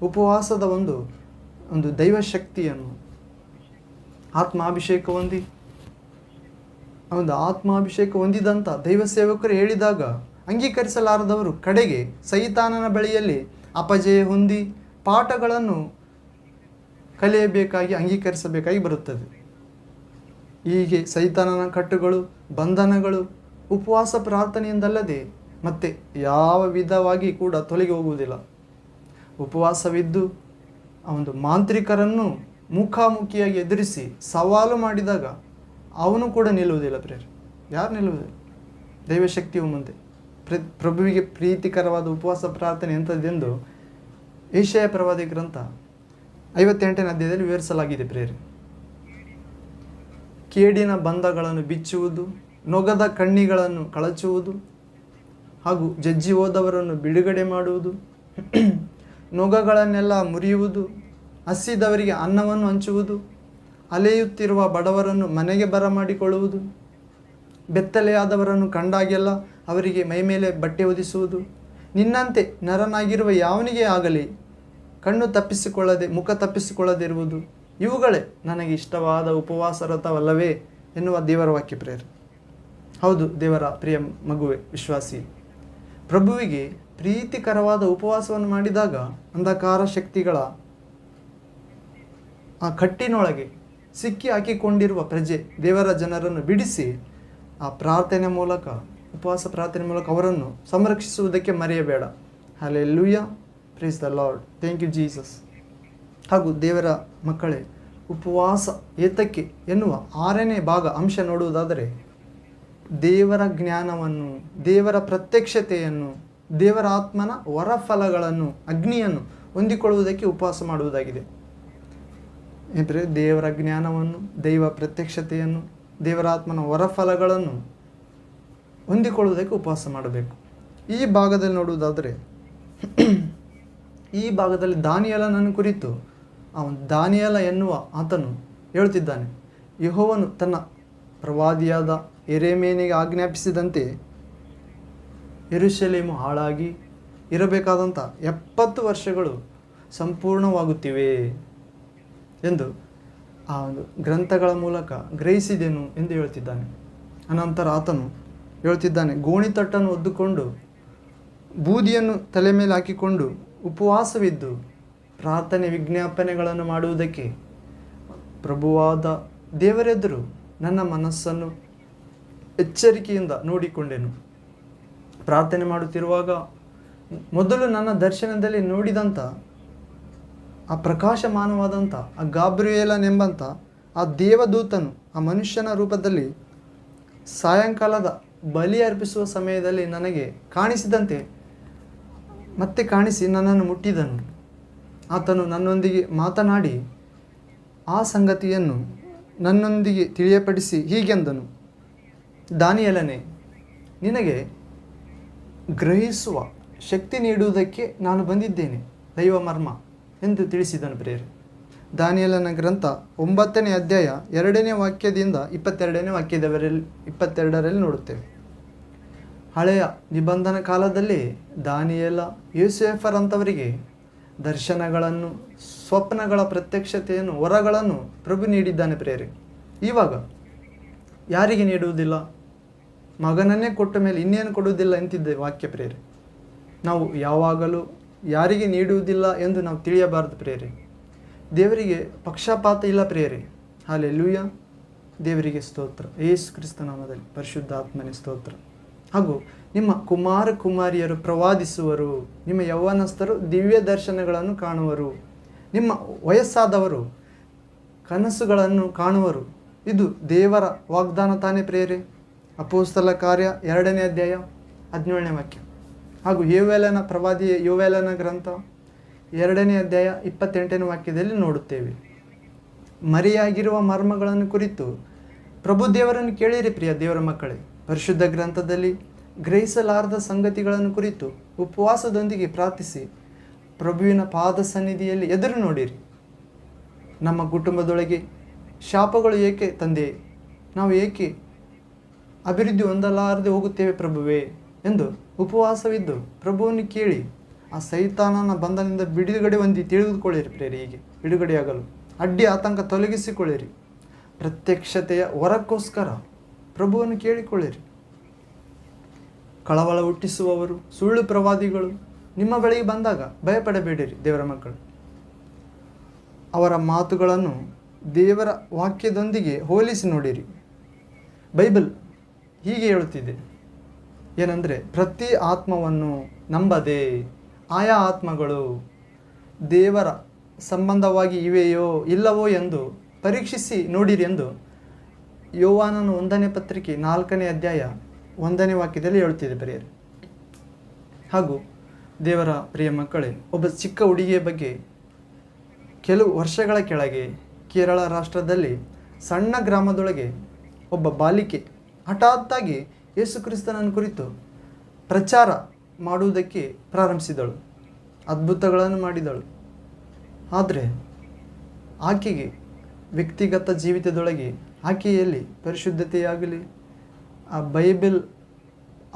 Speaker 1: ಉಪವಾಸದ ಒಂದು ದೈವಶಕ್ತಿಯನ್ನು ಆತ್ಮಾಭಿಷೇಕ ಹೊಂದಿದಂಥ ದೈವಸೇವಕರು ಹೇಳಿದಾಗ ಅಂಗೀಕರಿಸಲಾರದವರು ಕಡೆಗೆ ಸೈತಾನನ ಬಳಿಯಲ್ಲಿ ಅಪಜಯ ಹೊಂದಿ ಪಾಠಗಳನ್ನು ಅಂಗೀಕರಿಸಬೇಕಾಗಿ ಬರುತ್ತದೆ. ಹೀಗೆ ಸೈತಾನನ ಕಟ್ಟುಗಳು, ಬಂಧನಗಳು ಉಪವಾಸ ಪ್ರಾರ್ಥನೆಯಿಂದಲ್ಲದೆ ಮತ್ತೆ ಯಾವ ವಿಧವಾಗಿ ಕೂಡ ತೊಲಗಿ ಹೋಗುವುದಿಲ್ಲ. ಉಪವಾಸವಿದ್ದು ಆ ಒಂದು ಮಾಂತ್ರಿಕರನ್ನು ಮುಖಾಮುಖಿಯಾಗಿ ಎದುರಿಸಿ ಸವಾಲು ಮಾಡಿದಾಗ ಅವನು ಕೂಡ ನಿಲ್ಲುವುದಿಲ್ಲ ಪ್ರಿಯರೇ. ಯಾರು ನಿಲ್ಲುವುದಿಲ್ಲ ದೈವಶಕ್ತಿಯು ಮುಂದೆ. ಪ್ರಭುವಿಗೆ ಪ್ರೀತಿಕರವಾದ ಉಪವಾಸ ಪ್ರಾರ್ಥನೆ ಎಂಥದ್ದೆಂದು ಏಷಯ ಪ್ರವಾದಿ ಗ್ರಂಥ 58ನೇ ಅಧ್ಯಾಯದಲ್ಲಿ ವಿವರಿಸಲಾಗಿದೆ ಪ್ರಿಯರೇ. ಕೇಡಿನ ಬಂಧಗಳನ್ನು ಬಿಚ್ಚುವುದು, ನೊಗದ ಕಣ್ಣಿಗಳನ್ನು ಕಳಚುವುದು, ಹಾಗೂ ಜಜ್ಜಿ ಹೋದವರನ್ನು ಬಿಡುಗಡೆ ಮಾಡುವುದು, ನೊಗಗಳನ್ನೆಲ್ಲ ಮುರಿಯುವುದು, ಹಸಿದವರಿಗೆ ಅನ್ನವನ್ನು ಹಂಚುವುದು, ಅಲೆಯುತ್ತಿರುವ ಬಡವರನ್ನು ಮನೆಗೆ ಬರಮಾಡಿಕೊಳ್ಳುವುದು, ಬೆತ್ತಲೆಯಾದವರನ್ನು ಕಂಡಾಗೆಲ್ಲ ಅವರಿಗೆ ಮೈಮೇಲೆ ಬಟ್ಟೆ ಹೊದಿಸುವುದು, ನಿನ್ನಂತೆ ನರನಾಗಿರುವ ಯಾವನಿಗೆ ಆಗಲಿ ಕಣ್ಣು ತಪ್ಪಿಸಿಕೊಳ್ಳದೆ ಮುಖ ತಪ್ಪಿಸಿಕೊಳ್ಳದಿರುವುದು, ಇವುಗಳೇ ನನಗೆ ಇಷ್ಟವಾದ ಉಪವಾಸ ವ್ರತವಲ್ಲವೇ ಎನ್ನುವ ದೇವರ ವಾಕ್ಯ ಪ್ರಿಯರೇ. ಹೌದು ದೇವರ ಪ್ರಿಯ ಮಗುವೆ, ವಿಶ್ವಾಸಿ, ಪ್ರಭುವಿಗೆ ಪ್ರೀತಿಕರವಾದ ಉಪವಾಸವನ್ನು ಮಾಡಿದಾಗ ಅಂಧಕಾರ ಶಕ್ತಿಗಳ ಆ ಕಟ್ಟಿನೊಳಗೆ ಸಿಕ್ಕಿ ಹಾಕಿಕೊಂಡಿರುವ ಪ್ರಜೆ ದೇವರ ಜನರನ್ನು ಬಿಡಿಸಿ ಆ ಪ್ರಾರ್ಥನೆ ಮೂಲಕ, ಉಪವಾಸ ಪ್ರಾರ್ಥನೆ ಮೂಲಕ ಅವರನ್ನು ಸಂರಕ್ಷಿಸುವುದಕ್ಕೆ ಮರೆಯಬೇಡ. Hallelujah, praise the lord, thank you Jesus. ಹಾಗೂ ದೇವರ ಮಕ್ಕಳೇ, ಉಪವಾಸ ಏತಕ್ಕೆ ಎನ್ನುವ 6ನೇ ಭಾಗ ಅಂಶ ನೋಡುವುದಾದರೆ, ದೇವರ ಜ್ಞಾನವನ್ನು, ದೇವರ ಪ್ರತ್ಯಕ್ಷತೆಯನ್ನು, ದೇವರ ಆತ್ಮನ ವರಫಲಗಳನ್ನು, ಅಗ್ನಿಯನ್ನು ಹೊಂದಿಕೊಳ್ಳುವುದಕ್ಕೆ ಉಪವಾಸ ಮಾಡುವುದಾಗಿದೆ. ಏನ್ರೆ ದೇವರ ಜ್ಞಾನವನ್ನು, ದೈವ ಪ್ರತ್ಯಕ್ಷತೆಯನ್ನು, ದೇವರ ಆತ್ಮನ ವರಫಲಗಳನ್ನು ಹೊಂದಿಕೊಳ್ಳುವುದಕ್ಕೆ ಉಪವಾಸ ಮಾಡಬೇಕು. ಈ ಭಾಗದಲ್ಲಿ ನೋಡುವುದಾದರೆ, ಈ ಭಾಗದಲ್ಲಿ ದಾನಿಯೇಲನನ್ನು ಕುರಿತು ದಾನಿಯೇಲ ಎನ್ನುವ ಆತನು ಹೇಳುತ್ತಿದ್ದಾನೆ, ಯೆಹೋವನು ತನ್ನ ಪ್ರವಾದಿಯಾದ ಯೆರೆಮೀಯನಿಗೆ ಆಜ್ಞಾಪಿಸಿದಂತೆ ಯೆರೂಸಲೇಮು ಹಾಳಾಗಿ ಇರಬೇಕಾದಂಥ 70 ವರ್ಷಗಳು ಸಂಪೂರ್ಣವಾಗುತ್ತಿವೆ ಎಂದು ಆ ಒಂದು ಗ್ರಂಥಗಳ ಮೂಲಕ ಗ್ರಹಿಸಿದೆನು ಎಂದು ಹೇಳ್ತಿದ್ದಾನೆ. ಅನಂತರ ಆತನು ಹೇಳ್ತಿದ್ದಾನೆ, ಗೋಣಿತಟ್ಟನ್ನು ಹೊದ್ದುಕೊಂಡು ಬೂದಿಯನ್ನು ತಲೆ ಮೇಲೆ ಹಾಕಿಕೊಂಡು ಉಪವಾಸವಿದ್ದು ಪ್ರಾರ್ಥನೆ ವಿಜ್ಞಾಪನೆಗಳನ್ನು ಮಾಡುವುದಕ್ಕೆ ಪ್ರಭುವಾದ ದೇವರೆದುರು ನನ್ನ ಮನಸ್ಸನ್ನು ಎಚ್ಚರಿಕೆಯಿಂದ ನೋಡಿಕೊಂಡೆನು. ಪ್ರಾರ್ಥನೆ ಮಾಡುತ್ತಿರುವಾಗ ಮೊದಲು ನನ್ನ ದರ್ಶನದಲ್ಲಿ ನೋಡಿದಂಥ ಆ ಪ್ರಕಾಶಮಾನವಾದಂಥ ಆ ಗಾಬ್ರಿಯೇಲನೆಂಬಂಥ ಆ ದೇವದೂತನು ಆ ಮನುಷ್ಯನ ರೂಪದಲ್ಲಿ ಸಾಯಂಕಾಲದ ಬಲಿ ಅರ್ಪಿಸುವ ಸಮಯದಲ್ಲಿ ನನಗೆ ಕಾಣಿಸಿದಂತೆ ಮತ್ತೆ ಕಾಣಿಸಿ ನನ್ನನ್ನು ಮುಟ್ಟಿದನು. ಆತನು ನನ್ನೊಂದಿಗೆ ಮಾತನಾಡಿ ಆ ಸಂಗತಿಯನ್ನು ನನ್ನೊಂದಿಗೆ ತಿಳಿಯಪಡಿಸಿ ಹೀಗೆಂದನು, ದಾನಿಯೇಲನೇ, ನಿನಗೆ ಗ್ರಹಿಸುವ ಶಕ್ತಿ ನೀಡುವುದಕ್ಕೆ ನಾನು ಬಂದಿದ್ದೇನೆ, ದೈವ ಮರ್ಮ ಎಂದು ತಿಳಿಸಿದನು ಪ್ರಿಯರೇ. ದಾನಿಯೇಲನ ಗ್ರಂಥ 9ನೇ ಅಧ್ಯಾಯ 2ನೇ ವಾಕ್ಯದಿಂದ 22ನೇ ವಾಕ್ಯದವರೆಲ್ಲಿ ನೋಡುತ್ತೇವೆ. ಹಳೆಯ ನಿಬಂಧನ ಕಾಲದಲ್ಲಿ ದಾನಿಯೇಲ, ಯೋಸೇಫರಂಥವರಿಗೆ ದರ್ಶನಗಳನ್ನು, ಸ್ವಪ್ನಗಳ ಪ್ರತ್ಯಕ್ಷತೆಯನ್ನು, ವರಗಳನ್ನು ಪ್ರಭು ನೀಡಿದ್ದಾನೆ ಪ್ರಿಯರೇ. ಇವಾಗ ಯಾರಿಗೆ ನೀಡುವುದಿಲ್ಲ? ಮಗನನ್ನೇ ಕೊಟ್ಟ ಮೇಲೆ ಇನ್ನೇನು ಕೊಡುವುದಿಲ್ಲ ಎಂತಿದ್ದೆ ವಾಕ್ಯ ಪ್ರಿಯರೇ. ನಾವು ಯಾವಾಗಲೂ ಯಾರಿಗೆ ನೀಡುವುದಿಲ್ಲ ಎಂದು ನಾವು ತಿಳಿಯಬಾರದು ಪ್ರಿಯರೇ. ದೇವರಿಗೆ ಪಕ್ಷಪಾತ ಇಲ್ಲ ಪ್ರಿಯರೇ. ಹಲ್ಲೆಲೂಯಾ. ದೇವರಿಗೆ ಸ್ತೋತ್ರ. ಯೇಸು ಕ್ರಿಸ್ತ ನಾಮದಲ್ಲಿ ಪರಿಶುದ್ಧ ಆತ್ಮನೇ ಸ್ತೋತ್ರ. ಹಾಗೂ ನಿಮ್ಮ ಕುಮಾರ ಕುಮಾರಿಯರು ಪ್ರವಾದಿಸುವರು, ನಿಮ್ಮ ಯೌವನಸ್ಥರು ದಿವ್ಯ ದರ್ಶನಗಳನ್ನು ಕಾಣುವರು, ನಿಮ್ಮ ವಯಸ್ಸಾದವರು ಕನಸುಗಳನ್ನು ಕಾಣುವರು. ಇದು ದೇವರ ವಾಗ್ದಾನ ತಾನೇ ಪ್ರಿಯರೇ. ಅಪೊಸ್ತಲ ಕಾರ್ಯ 2ನೇ ಅಧ್ಯಾಯ 17ನೇ ವಾಕ್ಯ. ಹಾಗೂ ಯೋವೇಲನ ಪ್ರವಾದಿ ಯೋವೇಲನ ಗ್ರಂಥ 2ನೇ ಅಧ್ಯಾಯ 28ನೇ ವಾಕ್ಯದಲ್ಲಿ ನೋಡುತ್ತೇವೆ. ಮರೆಯಾಗಿರುವ ಮರ್ಮಗಳನ್ನು ಕುರಿತು ಪ್ರಭು ದೇವರನ್ನು ಕೇಳಿರಿ ಪ್ರಿಯ ದೇವರ ಮಕ್ಕಳೇ. ಪರಿಶುದ್ಧ ಗ್ರಂಥದಲ್ಲಿ ಗ್ರಹಿಸಲಾರದ ಸಂಗತಿಗಳನ್ನು ಕುರಿತು ಉಪವಾಸದೊಂದಿಗೆ ಪ್ರಾರ್ಥಿಸಿ ಪ್ರಭುವಿನ ಪಾದ ಸನ್ನಿಧಿಯಲ್ಲಿ ಎದುರು ನೋಡಿರಿ. ನಮ್ಮ ಕುಟುಂಬದೊಳಗೆ ಶಾಪಗಳು ಏಕೆ ತಂದೆ, ನಾವು ಏಕೆ ಅಭಿವೃದ್ಧಿ ಹೊಂದಲಾರದೆ ಹೋಗುತ್ತೇವೆ ಪ್ರಭುವೇ ಎಂದು ಉಪವಾಸವಿದ್ದು ಪ್ರಭುವನ್ನು ಕೇಳಿ ಆ ಸೈತಾನನ ಬಂಧನದಿಂದ ಬಿಡುಗಡೆ ಹೊಂದಿ ತಿಳಿದುಕೊಳ್ಳಿರಿ ಪ್ರಿಯರೇ. ಹೀಗೆ ಬಿಡುಗಡೆಯಾಗಲು ಅಡ್ಡಿ ಆತಂಕ ತೊಲಗಿಸಿಕೊಳ್ಳಿರಿ. ಪ್ರತ್ಯಕ್ಷತೆಯ ವರಕ್ಕೋಸ್ಕರ ಪ್ರಭುವನ್ನು ಕೇಳಿಕೊಳ್ಳಿರಿ. ಕಳವಳ ಹುಟ್ಟಿಸುವವರು ಸುಳ್ಳು ಪ್ರವಾದಿಗಳು ನಿಮ್ಮ ಬಳಿಗೆ ಬಂದಾಗ ಭಯಪಡಬೇಡಿರಿ ದೇವರ ಮಕ್ಕಳು. ಅವರ ಮಾತುಗಳನ್ನು ದೇವರ ವಾಕ್ಯದೊಂದಿಗೆ ಹೋಲಿಸಿ ನೋಡಿರಿ. ಬೈಬಲ್ ಹೀಗೆ ಹೇಳುತ್ತಿದೆ ಏನಂದರೆ, ಪ್ರತಿ ಆತ್ಮವನ್ನು ನಂಬದೆ ಆಯಾ ಆತ್ಮಗಳು ದೇವರ ಸಂಬಂಧವಾಗಿ ಇವೆಯೋ ಇಲ್ಲವೋ ಎಂದು ಪರೀಕ್ಷಿಸಿ ನೋಡಿರಿ ಎಂದು ಯೋವಾನನ 1ನೇ ಪತ್ರಿಕೆ 4ನೇ ಅಧ್ಯಾಯ 1ನೇ ವಾಕ್ಯದಲ್ಲಿ ಹೇಳುತ್ತಿದೆ ಪ್ರಿಯರೇ. ಹಾಗೂ ದೇವರ ಪ್ರಿಯ ಮಕ್ಕಳೇ, ಒಬ್ಬ ಚಿಕ್ಕ ಹುಡುಗಿಯ ಬಗ್ಗೆ ಕೆಲವು ವರ್ಷಗಳ ಕೆಳಗೆ ಕೇರಳ ರಾಷ್ಟ್ರದಲ್ಲಿ ಸಣ್ಣ ಗ್ರಾಮದೊಳಗೆ ಒಬ್ಬ ಬಾಲಿಕೆ ಹಠಾತ್ತಾಗಿ ಯೇಸು ಕ್ರಿಸ್ತನನ್ನು ಕುರಿತು ಪ್ರಚಾರ ಮಾಡುವುದಕ್ಕೆ ಪ್ರಾರಂಭಿಸಿದಳು. ಅದ್ಭುತಗಳನ್ನು ಮಾಡಿದಳು. ಆದರೆ ಆಕೆಗೆ ವ್ಯಕ್ತಿಗತ ಜೀವಿತದೊಳಗೆ ಆಕೆಯಲ್ಲಿ ಪರಿಶುದ್ಧತೆಯಾಗಲಿ, ಆ ಬೈಬಲ್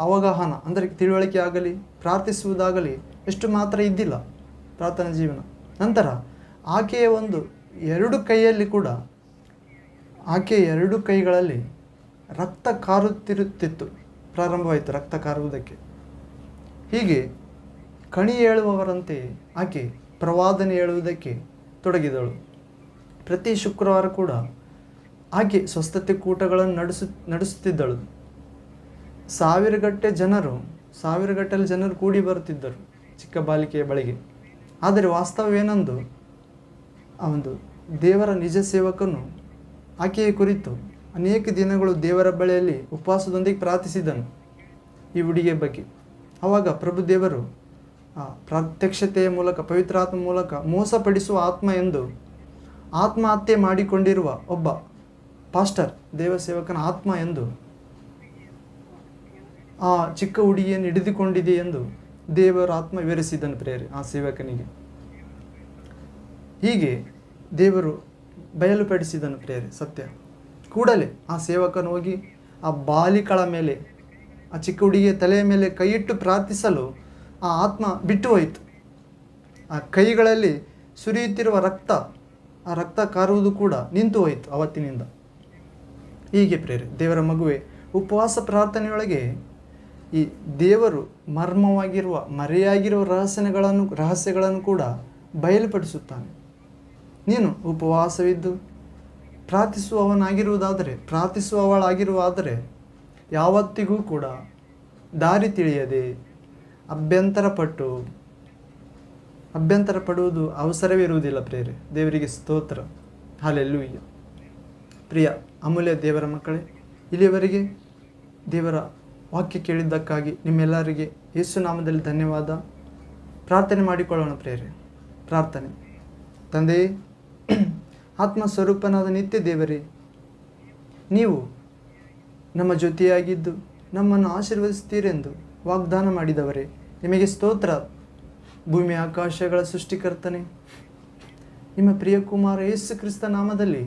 Speaker 1: ಅವಗಾಹನ ಅಂದರೆ ತಿಳುವಳಿಕೆ ಆಗಲಿ, ಪ್ರಾರ್ಥಿಸುವುದಾಗಲಿ ಎಷ್ಟು ಮಾತ್ರ ಇದ್ದಿಲ್ಲ ಪ್ರಾರ್ಥನಾ ಜೀವನ. ನಂತರ ಆಕೆಯ ಎರಡು ಕೈಯಲ್ಲಿ ಕೂಡ ಆಕೆಯ 2 ಕೈಗಳಲ್ಲಿ ರಕ್ತ ಕಾರುತ್ತಿರುತ್ತಿತ್ತು. ಪ್ರಾರಂಭವಾಯಿತು ರಕ್ತ ಕಾರುವುದಕ್ಕೆ. ಹೀಗೆ ಕಣಿ ಹೇಳುವವರಂತೆ ಆಕೆ ಪ್ರವಾದನೆ ಹೇಳುವುದಕ್ಕೆ ತೊಡಗಿದಳು. ಪ್ರತಿ ಶುಕ್ರವಾರ ಕೂಡ ಆಕೆ ಸ್ವಸ್ಥತೆ ಕೂಟಗಳನ್ನು ನಡೆಸುತ್ತಿದ್ದಳು. ಸಾವಿರಗಟ್ಟಲೆ ಜನರು ಕೂಡಿ ಬರುತ್ತಿದ್ದರು ಚಿಕ್ಕ ಬಾಲಿಕೆಯ ಬಳಿಗೆ. ಆದರೆ ವಾಸ್ತವವೇನೆಂದು ಆ ದೇವರ ನಿಜ ಸೇವಕನು ಆಕೆಯ ಕುರಿತು ಅನೇಕ ದಿನಗಳು ದೇವರ ಬಳಿಯಲ್ಲಿ ಉಪವಾಸದೊಂದಿಗೆ ಪ್ರಾರ್ಥಿಸಿದನು ಈ ಹುಡುಗಿಯ ಬಗ್ಗೆ. ಆವಾಗ ಪ್ರಭು ದೇವರು ಆ ಪ್ರತ್ಯಕ್ಷತೆಯ ಮೂಲಕ, ಪವಿತ್ರಾತ್ಮ ಮೂಲಕ ಮೋಸಪಡಿಸುವ ಆತ್ಮ ಎಂದು ಆತ್ಮಹತ್ಯೆ ಮಾಡಿಕೊಂಡಿರುವ ಒಬ್ಬ ಪಾಸ್ಟರ್, ದೇವಸೇವಕನ ಆತ್ಮ ಎಂದು ಆ ಚಿಕ್ಕ ಹುಡುಗಿಯನ್ನು ಹಿಡಿದುಕೊಂಡಿದೆ ಎಂದು ದೇವರ ಆತ್ಮ ವಿವರಿಸಿದನು ಪ್ರೇರೆ ಆ ಸೇವಕನಿಗೆ. ಹೀಗೆ ದೇವರು ಬಯಲುಪಡಿಸಿದನು ಪ್ರೇರೆ ಸತ್ಯ. ಕೂಡಲೇ ಆ ಸೇವಕನು ಹೋಗಿ ಆ ಬಾಲಿಕಳ ಮೇಲೆ, ಆ ಚಿಕ್ಕ ಹುಡುಗಿಯ ತಲೆಯ ಮೇಲೆ ಕೈಯಿಟ್ಟು ಪ್ರಾರ್ಥಿಸಲು ಆ ಆತ್ಮ ಬಿಟ್ಟು ಹೋಯಿತು. ಆ ಕೈಗಳಲ್ಲಿ ಸುರಿಯುತ್ತಿರುವ ಆ ರಕ್ತ ಕಾರುವುದು ಕೂಡ ನಿಂತು ಹೋಯಿತು ಅವತ್ತಿನಿಂದ. ಹೀಗೆ ಪ್ರೇರೆ ದೇವರ ಮಗುವೆ, ಉಪವಾಸ ಪ್ರಾರ್ಥನೆಯೊಳಗೆ ಈ ದೇವರು ಮರ್ಮವಾಗಿರುವ, ಮರೆಯಾಗಿರುವ ರಹಸ್ಯಗಳನ್ನು ಕೂಡ ಬಯಲುಪಡಿಸುತ್ತಾನೆ. ನೀನು ಉಪವಾಸವಿದ್ದು ಪ್ರಾರ್ಥಿಸುವವಳಾಗಿರುವುದಾದರೆ ಯಾವತ್ತಿಗೂ ಕೂಡ ದಾರಿ ತಿಳಿಯದೆ ಅಭ್ಯಂತರ ಪಡುವುದು ಅವಸರವಿರುವುದಿಲ್ಲ ಪ್ರೇರೆ. ದೇವರಿಗೆ ಸ್ತೋತ್ರ. ಹಲ್ಲೆಲೂಯಾ. ಪ್ರಿಯ ಅಮೂಲ್ಯ ದೇವರ ಮಕ್ಕಳೇ, ಇಲ್ಲಿಯವರೆಗೆ ದೇವರ ವಾಕ್ಯ ಕೇಳಿದ್ದಕ್ಕಾಗಿ ನಿಮ್ಮೆಲ್ಲರಿಗೆ ಯೇಸು ನಾಮದಲ್ಲಿ ಧನ್ಯವಾದ. ಪ್ರಾರ್ಥನೆ ಮಾಡಿಕೊಳ್ಳೋಣ ಪ್ರೇರೆ. ಪ್ರಾರ್ಥನೆ. ತಂದೆಯೇ, ಆತ್ಮಸ್ವರೂಪನಾದ ನಿತ್ಯ ದೇವರೇ, ನೀವು ನಮ್ಮ ಜೊತೆಯಾಗಿದ್ದು ನಮ್ಮನ್ನು ಆಶೀರ್ವದಿಸ್ತೀರೆಂದು ವಾಗ್ದಾನ ಮಾಡಿದವರೇ, ನಿಮಗೆ ಸ್ತೋತ್ರ. ಭೂಮಿ ಆಕಾಶಗಳ ಸೃಷ್ಟಿಕರ್ತನೆ, ನಿಮ್ಮ ಪ್ರಿಯ ಕುಮಾರ ಯೇಸು ಕ್ರಿಸ್ತ ನಾಮದಲ್ಲಿ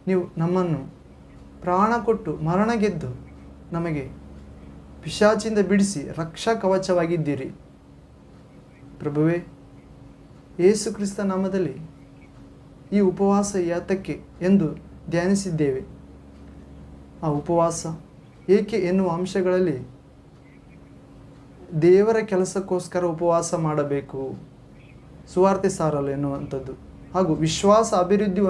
Speaker 1: ನೀವು ನಮ್ಮನ್ನು ಪ್ರಾಣ ಕೊಟ್ಟು ಮರಣ ಗೆದ್ದು ನಮಗೆ ಪಿಶಾಚಿಂದ ಬಿಡಿಸಿ ರಕ್ಷಾ ಕವಚವಾಗಿದ್ದೀರಿ. ಪ್ರಭುವೇ, ಯೇಸು ಕ್ರಿಸ್ತ ನಾಮದಲ್ಲಿ ಈ ಉಪವಾಸ ಯಾತಕ್ಕೆ ಎಂದು ಧ್ಯಾನಿಸಿದ್ದೇವೆ. ಆ ಉಪವಾಸ ಏಕೆ ಎನ್ನುವ ಅಂಶಗಳಲ್ಲಿ ದೇವರ ಕೆಲಸಕ್ಕೋಸ್ಕರ ಉಪವಾಸ ಮಾಡಬೇಕು, ಸುವಾರ್ತೆ ಸಾರಲು ಎನ್ನುವಂಥದ್ದು. ಹಾಗೂ ವಿಶ್ವಾಸ ಅಭಿವೃದ್ಧಿ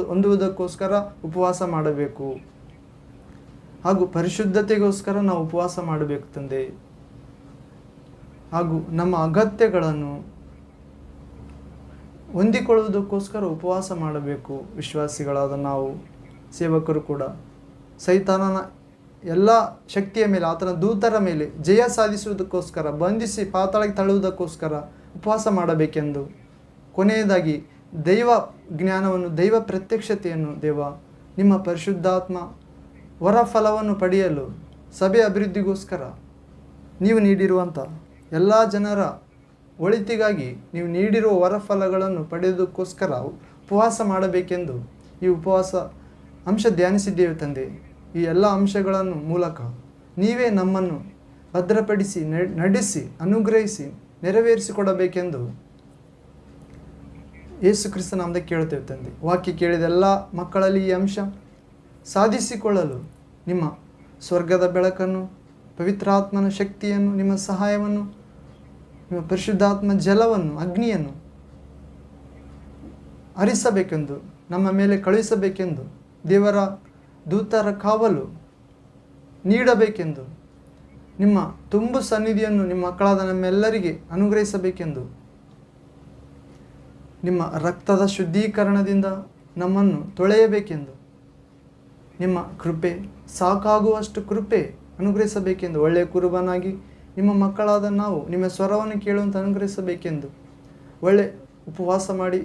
Speaker 1: ಹೊಂದುವುದಕ್ಕೋಸ್ಕರ ಉಪವಾಸ ಮಾಡಬೇಕು, ಹಾಗೂ ಪರಿಶುದ್ಧತೆಗೋಸ್ಕರ ನಾವು ಉಪವಾಸ ಮಾಡಬೇಕು ತಂದೆ. ಹಾಗೂ ನಮ್ಮ ಅಗತ್ಯಗಳನ್ನು ಹೊಂದಿಕೊಳ್ಳುವುದಕ್ಕೋಸ್ಕರ ಉಪವಾಸ ಮಾಡಬೇಕು. ವಿಶ್ವಾಸಿಗಳಾದ ನಾವು ಸೇವಕರು ಕೂಡ ಸೈತಾನನ ಎಲ್ಲ ಶಕ್ತಿಯ ಮೇಲೆ, ಆತನ ದೂತರ ಮೇಲೆ ಜಯ ಸಾಧಿಸುವುದಕ್ಕೋಸ್ಕರ, ಬಂಧಿಸಿ ಪಾತಾಳಕ್ಕೆ ತಳ್ಳುವುದಕ್ಕೋಸ್ಕರ ಉಪವಾಸ ಮಾಡಬೇಕೆಂದು. ಕೊನೆಯದಾಗಿ ದೈವ ಜ್ಞಾನವನ್ನು, ದೈವ ಪ್ರತ್ಯಕ್ಷತೆಯನ್ನು, ದೇವ ನಿಮ್ಮ ಪರಿಶುದ್ಧಾತ್ಮ ವರ ಫಲವನ್ನು ಪಡೆಯಲು, ಸಭೆ ಅಭಿವೃದ್ಧಿಗೋಸ್ಕರ ನೀವು ನೀಡಿರುವಂಥ ಎಲ್ಲ ಜನರ ಒಳಿತಿಗಾಗಿ ನೀವು ನೀಡಿರುವ ವರ ಫಲಗಳನ್ನು ಪಡೆಯೋದಕ್ಕೋಸ್ಕರ ಉಪವಾಸ ಮಾಡಬೇಕೆಂದು ಈ ಉಪವಾಸ ಅಂಶ ಧ್ಯಾನಿಸಿದ್ದೇವೆ ತಂದೆ. ಈ ಎಲ್ಲ ಅಂಶಗಳನ್ನು ಮೂಲಕ ನೀವೇ ನಮ್ಮನ್ನು ಭದ್ರಪಡಿಸಿ, ನಡೆಸಿ, ಅನುಗ್ರಹಿಸಿ, ನೆರವೇರಿಸಿಕೊಡಬೇಕೆಂದು ಯೇಸು ಕ್ರಿಸ್ತ ನಾಮದಲ್ಲಿ ಕೇಳುತ್ತೇವೆ ತಂದೆ. ವಾಕ್ಯ ಕೇಳಿದ ಎಲ್ಲ ಮಕ್ಕಳಲ್ಲಿ ಈ ಅಂಶ ಸಾಧಿಸಿಕೊಳ್ಳಲು ನಿಮ್ಮ ಸ್ವರ್ಗದ ಬೆಳಕನ್ನು, ಪವಿತ್ರಾತ್ಮನ ಶಕ್ತಿಯನ್ನು, ನಿಮ್ಮ ಸಹಾಯವನ್ನು, ನಿಮ್ಮ ಪರಿಶುದ್ಧಾತ್ಮ ಜಲವನ್ನು, ಅಗ್ನಿಯನ್ನು ಹರಿಸಬೇಕೆಂದು, ನಮ್ಮ ಮೇಲೆ ಕಳುಹಿಸಬೇಕೆಂದು, ದೇವರ ದೂತರ ಕಾವಲು ನೀಡಬೇಕೆಂದು, ನಿಮ್ಮ ತುಂಬು ಸನ್ನಿಧಿಯನ್ನು ನಿಮ್ಮ ಮಕ್ಕಳಾದ ನಮ್ಮೆಲ್ಲರಿಗೆ ಅನುಗ್ರಹಿಸಬೇಕೆಂದು, ನಿಮ್ಮ ರಕ್ತದ ಶುದ್ಧೀಕರಣದಿಂದ ನಮ್ಮನ್ನು ತೊಳೆಯಬೇಕೆಂದು, ನಿಮ್ಮ ಕೃಪೆ ಸಾಕಾಗುವಷ್ಟು ಕೃಪೆ ಅನುಗ್ರಹಿಸಬೇಕೆಂದು, ಒಳ್ಳೆಯ ಕುರುಬನಾಗಿ ನಿಮ್ಮ ಮಕ್ಕಳಾದ ನಾವು ನಿಮ್ಮ ಸ್ವರವನ್ನು ಕೇಳುವಂತೆ ಅನುಗ್ರಹಿಸಬೇಕೆಂದು, ಒಳ್ಳೆ ಉಪವಾಸ ಮಾಡಿ,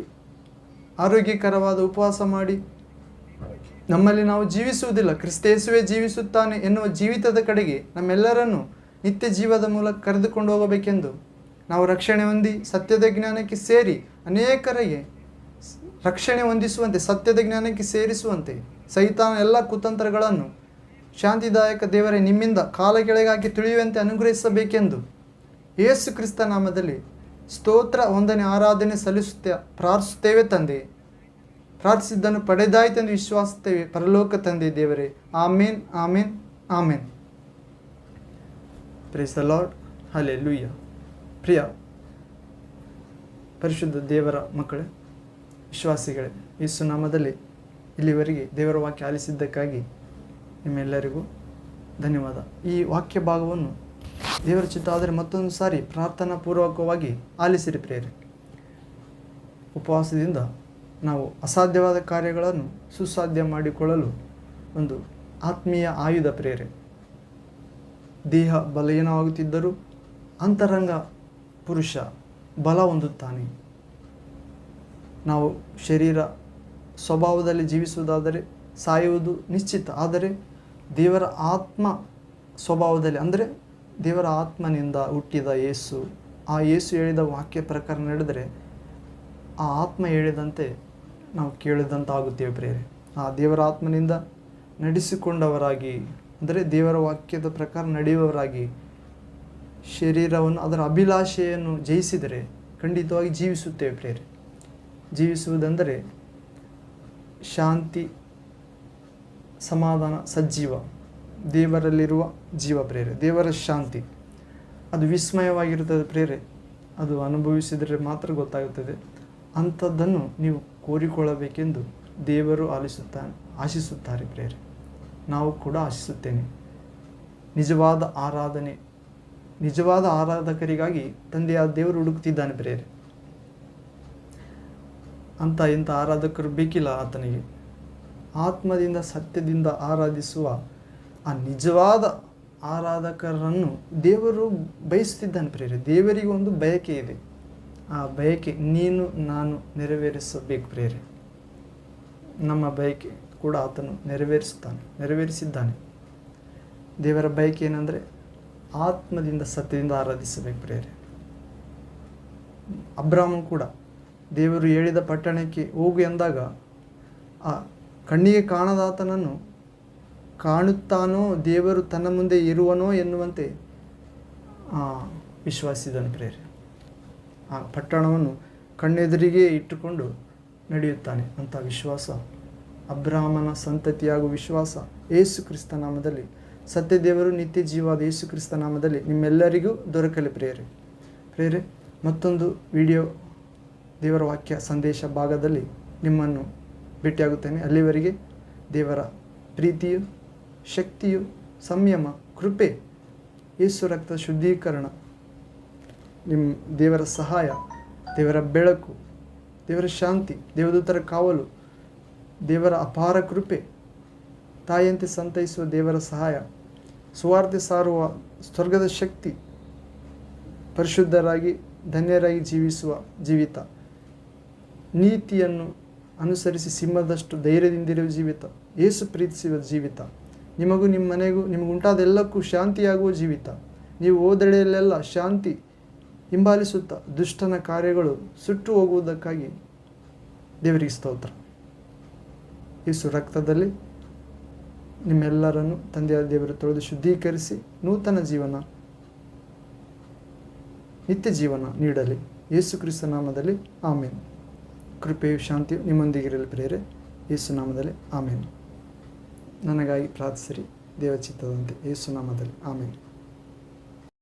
Speaker 1: ಆರೋಗ್ಯಕರವಾದ ಉಪವಾಸ ಮಾಡಿ, ನಮ್ಮಲ್ಲಿ ನಾವು ಜೀವಿಸುವುದಿಲ್ಲ, ಕ್ರಿಸ್ತೇಸುವೆ ಜೀವಿಸುತ್ತಾನೆ ಎನ್ನುವ ಜೀವಿತದ ಕಡೆಗೆ ನಮ್ಮೆಲ್ಲರನ್ನು ನಿತ್ಯ ಜೀವದ ಮೂಲಕ ಕರೆದುಕೊಂಡು ಹೋಗಬೇಕೆಂದು, ನಾವು ರಕ್ಷಣೆ ಹೊಂದಿ ಸತ್ಯದ ಜ್ಞಾನಕ್ಕೆ ಸೇರಿ ಅನೇಕರಿಗೆ ರಕ್ಷಣೆ ಹೊಂದಿಸುವಂತೆ, ಸತ್ಯದ ಜ್ಞಾನಕ್ಕೆ ಸೇರಿಸುವಂತೆ, ಸೈತಾನ ಎಲ್ಲ ಕುತಂತ್ರಗಳನ್ನು ಶಾಂತಿದಾಯಕ ದೇವರೇ ನಿಮ್ಮಿಂದ ಕಾಲ ಕೆಳಗಾಗಿ ತಿಳಿಯುವಂತೆ ಅನುಗ್ರಹಿಸಬೇಕೆಂದು ಯೇಸು ಕ್ರಿಸ್ತ ನಾಮದಲ್ಲಿ ಸ್ತೋತ್ರ, ವಂದನೆ, ಆರಾಧನೆ ಪ್ರಾರ್ಥಿಸುತ್ತೇವೆ ತಂದೆ. ಪ್ರಾರ್ಥಿಸಿದ್ದನ್ನು ಪಡೆದಾಯ್ತೆಂದು ವಿಶ್ವಾಸುತ್ತೇವೆ ಪರಲೋಕ ತಂದೆ ದೇವರೇ. Amen, amen, amen. Praise the lord. Hallelujah. ಪ್ರಿಯ ಪರಿಶುದ್ಧ ದೇವರ ಮಕ್ಕಳೇ, ವಿಶ್ವಾಸಿಗಳೇ, ಯೇಸು ನಾಮದಲ್ಲಿ ಇಲ್ಲಿವರೆಗೆ ದೇವರ ವಾಕ್ಯ ಆಲಿಸಿದ್ದಕ್ಕಾಗಿ ನಿಮ್ಮೆಲ್ಲರಿಗೂ ಧನ್ಯವಾದ. ಈ ವಾಕ್ಯ ಭಾಗವನ್ನು ದೇವರ ಚಿತ್ತ ಆದರೆ ಮತ್ತೊಂದು ಸಾರಿ ಪ್ರಾರ್ಥನಾ ಪೂರ್ವಕವಾಗಿ ಆಲಿಸಿರಿ ಪ್ರಿಯರೇ. ಉಪವಾಸದಿಂದ ನಾವು ಅಸಾಧ್ಯವಾದ ಕಾರ್ಯಗಳನ್ನು ಸುಸಾಧ್ಯ ಮಾಡಿಕೊಳ್ಳಲು ಒಂದು ಆತ್ಮೀಯ ಆಯುಧ ಪ್ರಿಯರೇ. ದೇಹ ಬಲಹೀನವಾಗುತ್ತಿದ್ದರೂ ಅಂತರಂಗ ಪುರುಷ ಬಲ ಹೊಂದುತ್ತಾನೆ. ನಾವು ಶರೀರ ಸ್ವಭಾವದಲ್ಲಿ ಜೀವಿಸುವುದಾದರೆ ಸಾಯುವುದು ನಿಶ್ಚಿತ. ಆದರೆ ದೇವರ ಆತ್ಮ ಸ್ವಭಾವದಲ್ಲಿ, ಅಂದರೆ ದೇವರ ಆತ್ಮನಿಂದ ಹುಟ್ಟಿದ ಯೇಸು, ಆ ಯೇಸು ಹೇಳಿದ ವಾಕ್ಯ ಪ್ರಕಾರ ನಡೆದರೆ ಆ ಆತ್ಮ ಹೇಳಿದಂತೆ ನಾವು ಕೇಳಿದಂತ ಆಗುತ್ತೇವೆ ಪ್ರಿಯರೇ. ಆ ದೇವರ ಆತ್ಮನಿಂದ ನಡೆಸಿಕೊಂಡವರಾಗಿ, ಅಂದರೆ ದೇವರ ವಾಕ್ಯದ ಪ್ರಕಾರ ನಡೆಯುವವರಾಗಿ, ಶರೀರವನ್ನು ಅದರ ಅಭಿಲಾಷೆಯನ್ನು ಜಯಿಸಿದರೆ ಖಂಡಿತವಾಗಿ ಜೀವಿಸುತ್ತೇವೆ ಪ್ರಿಯರೇ. ಜೀವಿಸುವುದೆಂದರೆ ಶಾಂತಿ, ಸಮಾಧಾನ, ಸಜ್ಜೀವ, ದೇವರಲ್ಲಿರುವ ಜೀವ ಪ್ರೇರೆ. ದೇವರ ಶಾಂತಿ ಅದು ವಿಸ್ಮಯವಾಗಿರುತ್ತದೆ ಪ್ರೇರೆ. ಅದು ಅನುಭವಿಸಿದರೆ ಮಾತ್ರ ಗೊತ್ತಾಗುತ್ತದೆ. ಅಂಥದ್ದನ್ನು ನೀವು ಕೋರಿಕೊಳ್ಳಬೇಕೆಂದು ದೇವರು ಆಶಿಸುತ್ತಾರೆ ಪ್ರೇರೆ. ನಾವು ಕೂಡ ಆಶಿಸುತ್ತೇನೆ. ನಿಜವಾದ ಆರಾಧನೆ, ನಿಜವಾದ ಆರಾಧಕರಿಗಾಗಿ ತಂದೆಯಾದ ದೇವರು ಹುಡುಕ್ತಿದ್ದಾನೆ ಪ್ರೇರೆ. ಇಂಥ ಆರಾಧಕರು ಬೇಕಿಲ್ಲ ಆತನಿಗೆ. ಆತ್ಮದಿಂದ ಸತ್ಯದಿಂದ ಆರಾಧಿಸುವ ಆ ನಿಜವಾದ ಆರಾಧಕರನ್ನು ದೇವರು ಬಯಸುತ್ತಿದ್ದಾನೆ ಪ್ರೇರೆ. ದೇವರಿಗೆ ಒಂದು ಬಯಕೆ ಇದೆ. ಆ ಬಯಕೆ ನೀನು ನಾನು ನೆರವೇರಿಸಬೇಕು ಪ್ರೇರೆ. ನಮ್ಮ ಬಯಕೆ ಕೂಡ ಆತನು ನೆರವೇರಿಸಿದ್ದಾನೆ. ದೇವರ ಬಯಕೆ ಏನಂದರೆ ಆತ್ಮದಿಂದ ಸತ್ಯದಿಂದ ಆರಾಧಿಸಬೇಕು ಪ್ರೇರೆ. ಅಬ್ರಾಹ್ಮನು ಕೂಡ ದೇವರು ಹೇಳಿದ ಪಟ್ಟಣಕ್ಕೆ ಹೋಗು ಎಂದಾಗ ಆ ಕಣ್ಣಿಗೆ ಕಾಣದಾತನನ್ನು ಕಾಣುತ್ತಾನೋ, ದೇವರು ತನ್ನ ಮುಂದೆ ಇರುವನೋ ಎನ್ನುವಂತೆ ವಿಶ್ವಾಸಿದನು ಪ್ರೇರೆ. ಆ ಪಟ್ಟಣವನ್ನು ಕಣ್ಣೆದುರಿಗೆ ಇಟ್ಟುಕೊಂಡು ನಡೆಯುತ್ತಾನೆ. ಅಂಥ ವಿಶ್ವಾಸ, ಅಬ್ರಾಹ್ಮನ ಸಂತತಿಯಾಗುವ ವಿಶ್ವಾಸ ಯೇಸು ಕ್ರಿಸ್ತ ನಾಮದಲ್ಲಿ ಸತ್ಯದೇವರು ನಿತ್ಯ ಜೀವಾದ ಯೇಸು ಕ್ರಿಸ್ತ ನಾಮದಲ್ಲಿ ನಿಮ್ಮೆಲ್ಲರಿಗೂ ದೊರಕಲಿ ಪ್ರೇರೆ ಮತ್ತೊಂದು ವಿಡಿಯೋ ದೇವರ ವಾಕ್ಯ ಸಂದೇಶ ಭಾಗದಲ್ಲಿ ನಿಮ್ಮನ್ನು ಭೇಟಿಯಾಗುತ್ತೇನೆ. ಅಲ್ಲಿವರೆಗೆ ದೇವರ ಪ್ರೀತಿಯು, ಶಕ್ತಿಯು, ಸಂಯಮ, ಕೃಪೆ, ಯೇಸು ರಕ್ತ ಶುದ್ಧೀಕರಣ, ನಿಮ್ಮ ದೇವರ ಸಹಾಯ, ದೇವರ ಬೆಳಕು, ದೇವರ ಶಾಂತಿ, ದೇವದೂತರ ಕಾವಲು, ದೇವರ ಅಪಾರ ಕೃಪೆ, ತಾಯಿಯಂತೆ ಸಂತೈಸುವ ದೇವರ ಸಹಾಯ, ಸುವಾರ್ತೆ ಸಾರುವ ಸ್ವರ್ಗದ ಶಕ್ತಿ, ಪರಿಶುದ್ಧರಾಗಿ ಧನ್ಯರಾಗಿ ಜೀವಿಸುವ ಜೀವಿತ, ನೀತಿಯನ್ನು ಅನುಸರಿಸಿ ಸಿಂಹದಷ್ಟು ಧೈರ್ಯದಿಂದಿರುವ ಜೀವಿತ, ಯೇಸು ಪ್ರೀತಿಸುವ ಜೀವಿತ, ನಿಮಗೂ ನಿಮ್ಮ ಮನೆಗೂ ನಿಮಗುಂಟಾದ ಎಲ್ಲಕ್ಕೂ ಶಾಂತಿಯಾಗುವ ಜೀವಿತ, ನೀವು ಹೋದೆಡೆಯಲ್ಲೆಲ್ಲ ಶಾಂತಿ ಹಿಂಬಾಲಿಸುತ್ತಾ ದುಷ್ಟನ ಕಾರ್ಯಗಳು ಸುಟ್ಟು ಹೋಗುವುದಕ್ಕಾಗಿ ದೇವರಿಗೆ ಸ್ತೋತ್ರ. ಯೇಸು ರಕ್ತದಲ್ಲಿ ನಿಮ್ಮೆಲ್ಲರನ್ನು ತಂದೆಯಾದ ದೇವರು ತೊಳೆದು ಶುದ್ಧೀಕರಿಸಿ ನೂತನ ಜೀವನ, ನಿತ್ಯ ಜೀವನ ನೀಡಲಿ. ಯೇಸು ಕ್ರಿಸ್ತ ನಾಮದಲ್ಲಿ ಆಮೇನ್. ಕೃಪೆಯು ಶಾಂತಿಯು ನಿಮ್ಮೊಂದಿಗಿರಲಿ ಪ್ರೇರೆ. ಯೇಸು ನಾಮದಲ್ಲಿ ಆಮೇನ್. ನನಗಾಗಿ ಪ್ರಾರ್ಥಿಸಿರಿ, ದೇವಚಿತ್ತದಂತೆ. ಯೇಸು ನಾಮದಲ್ಲಿ ಆಮೇನ್.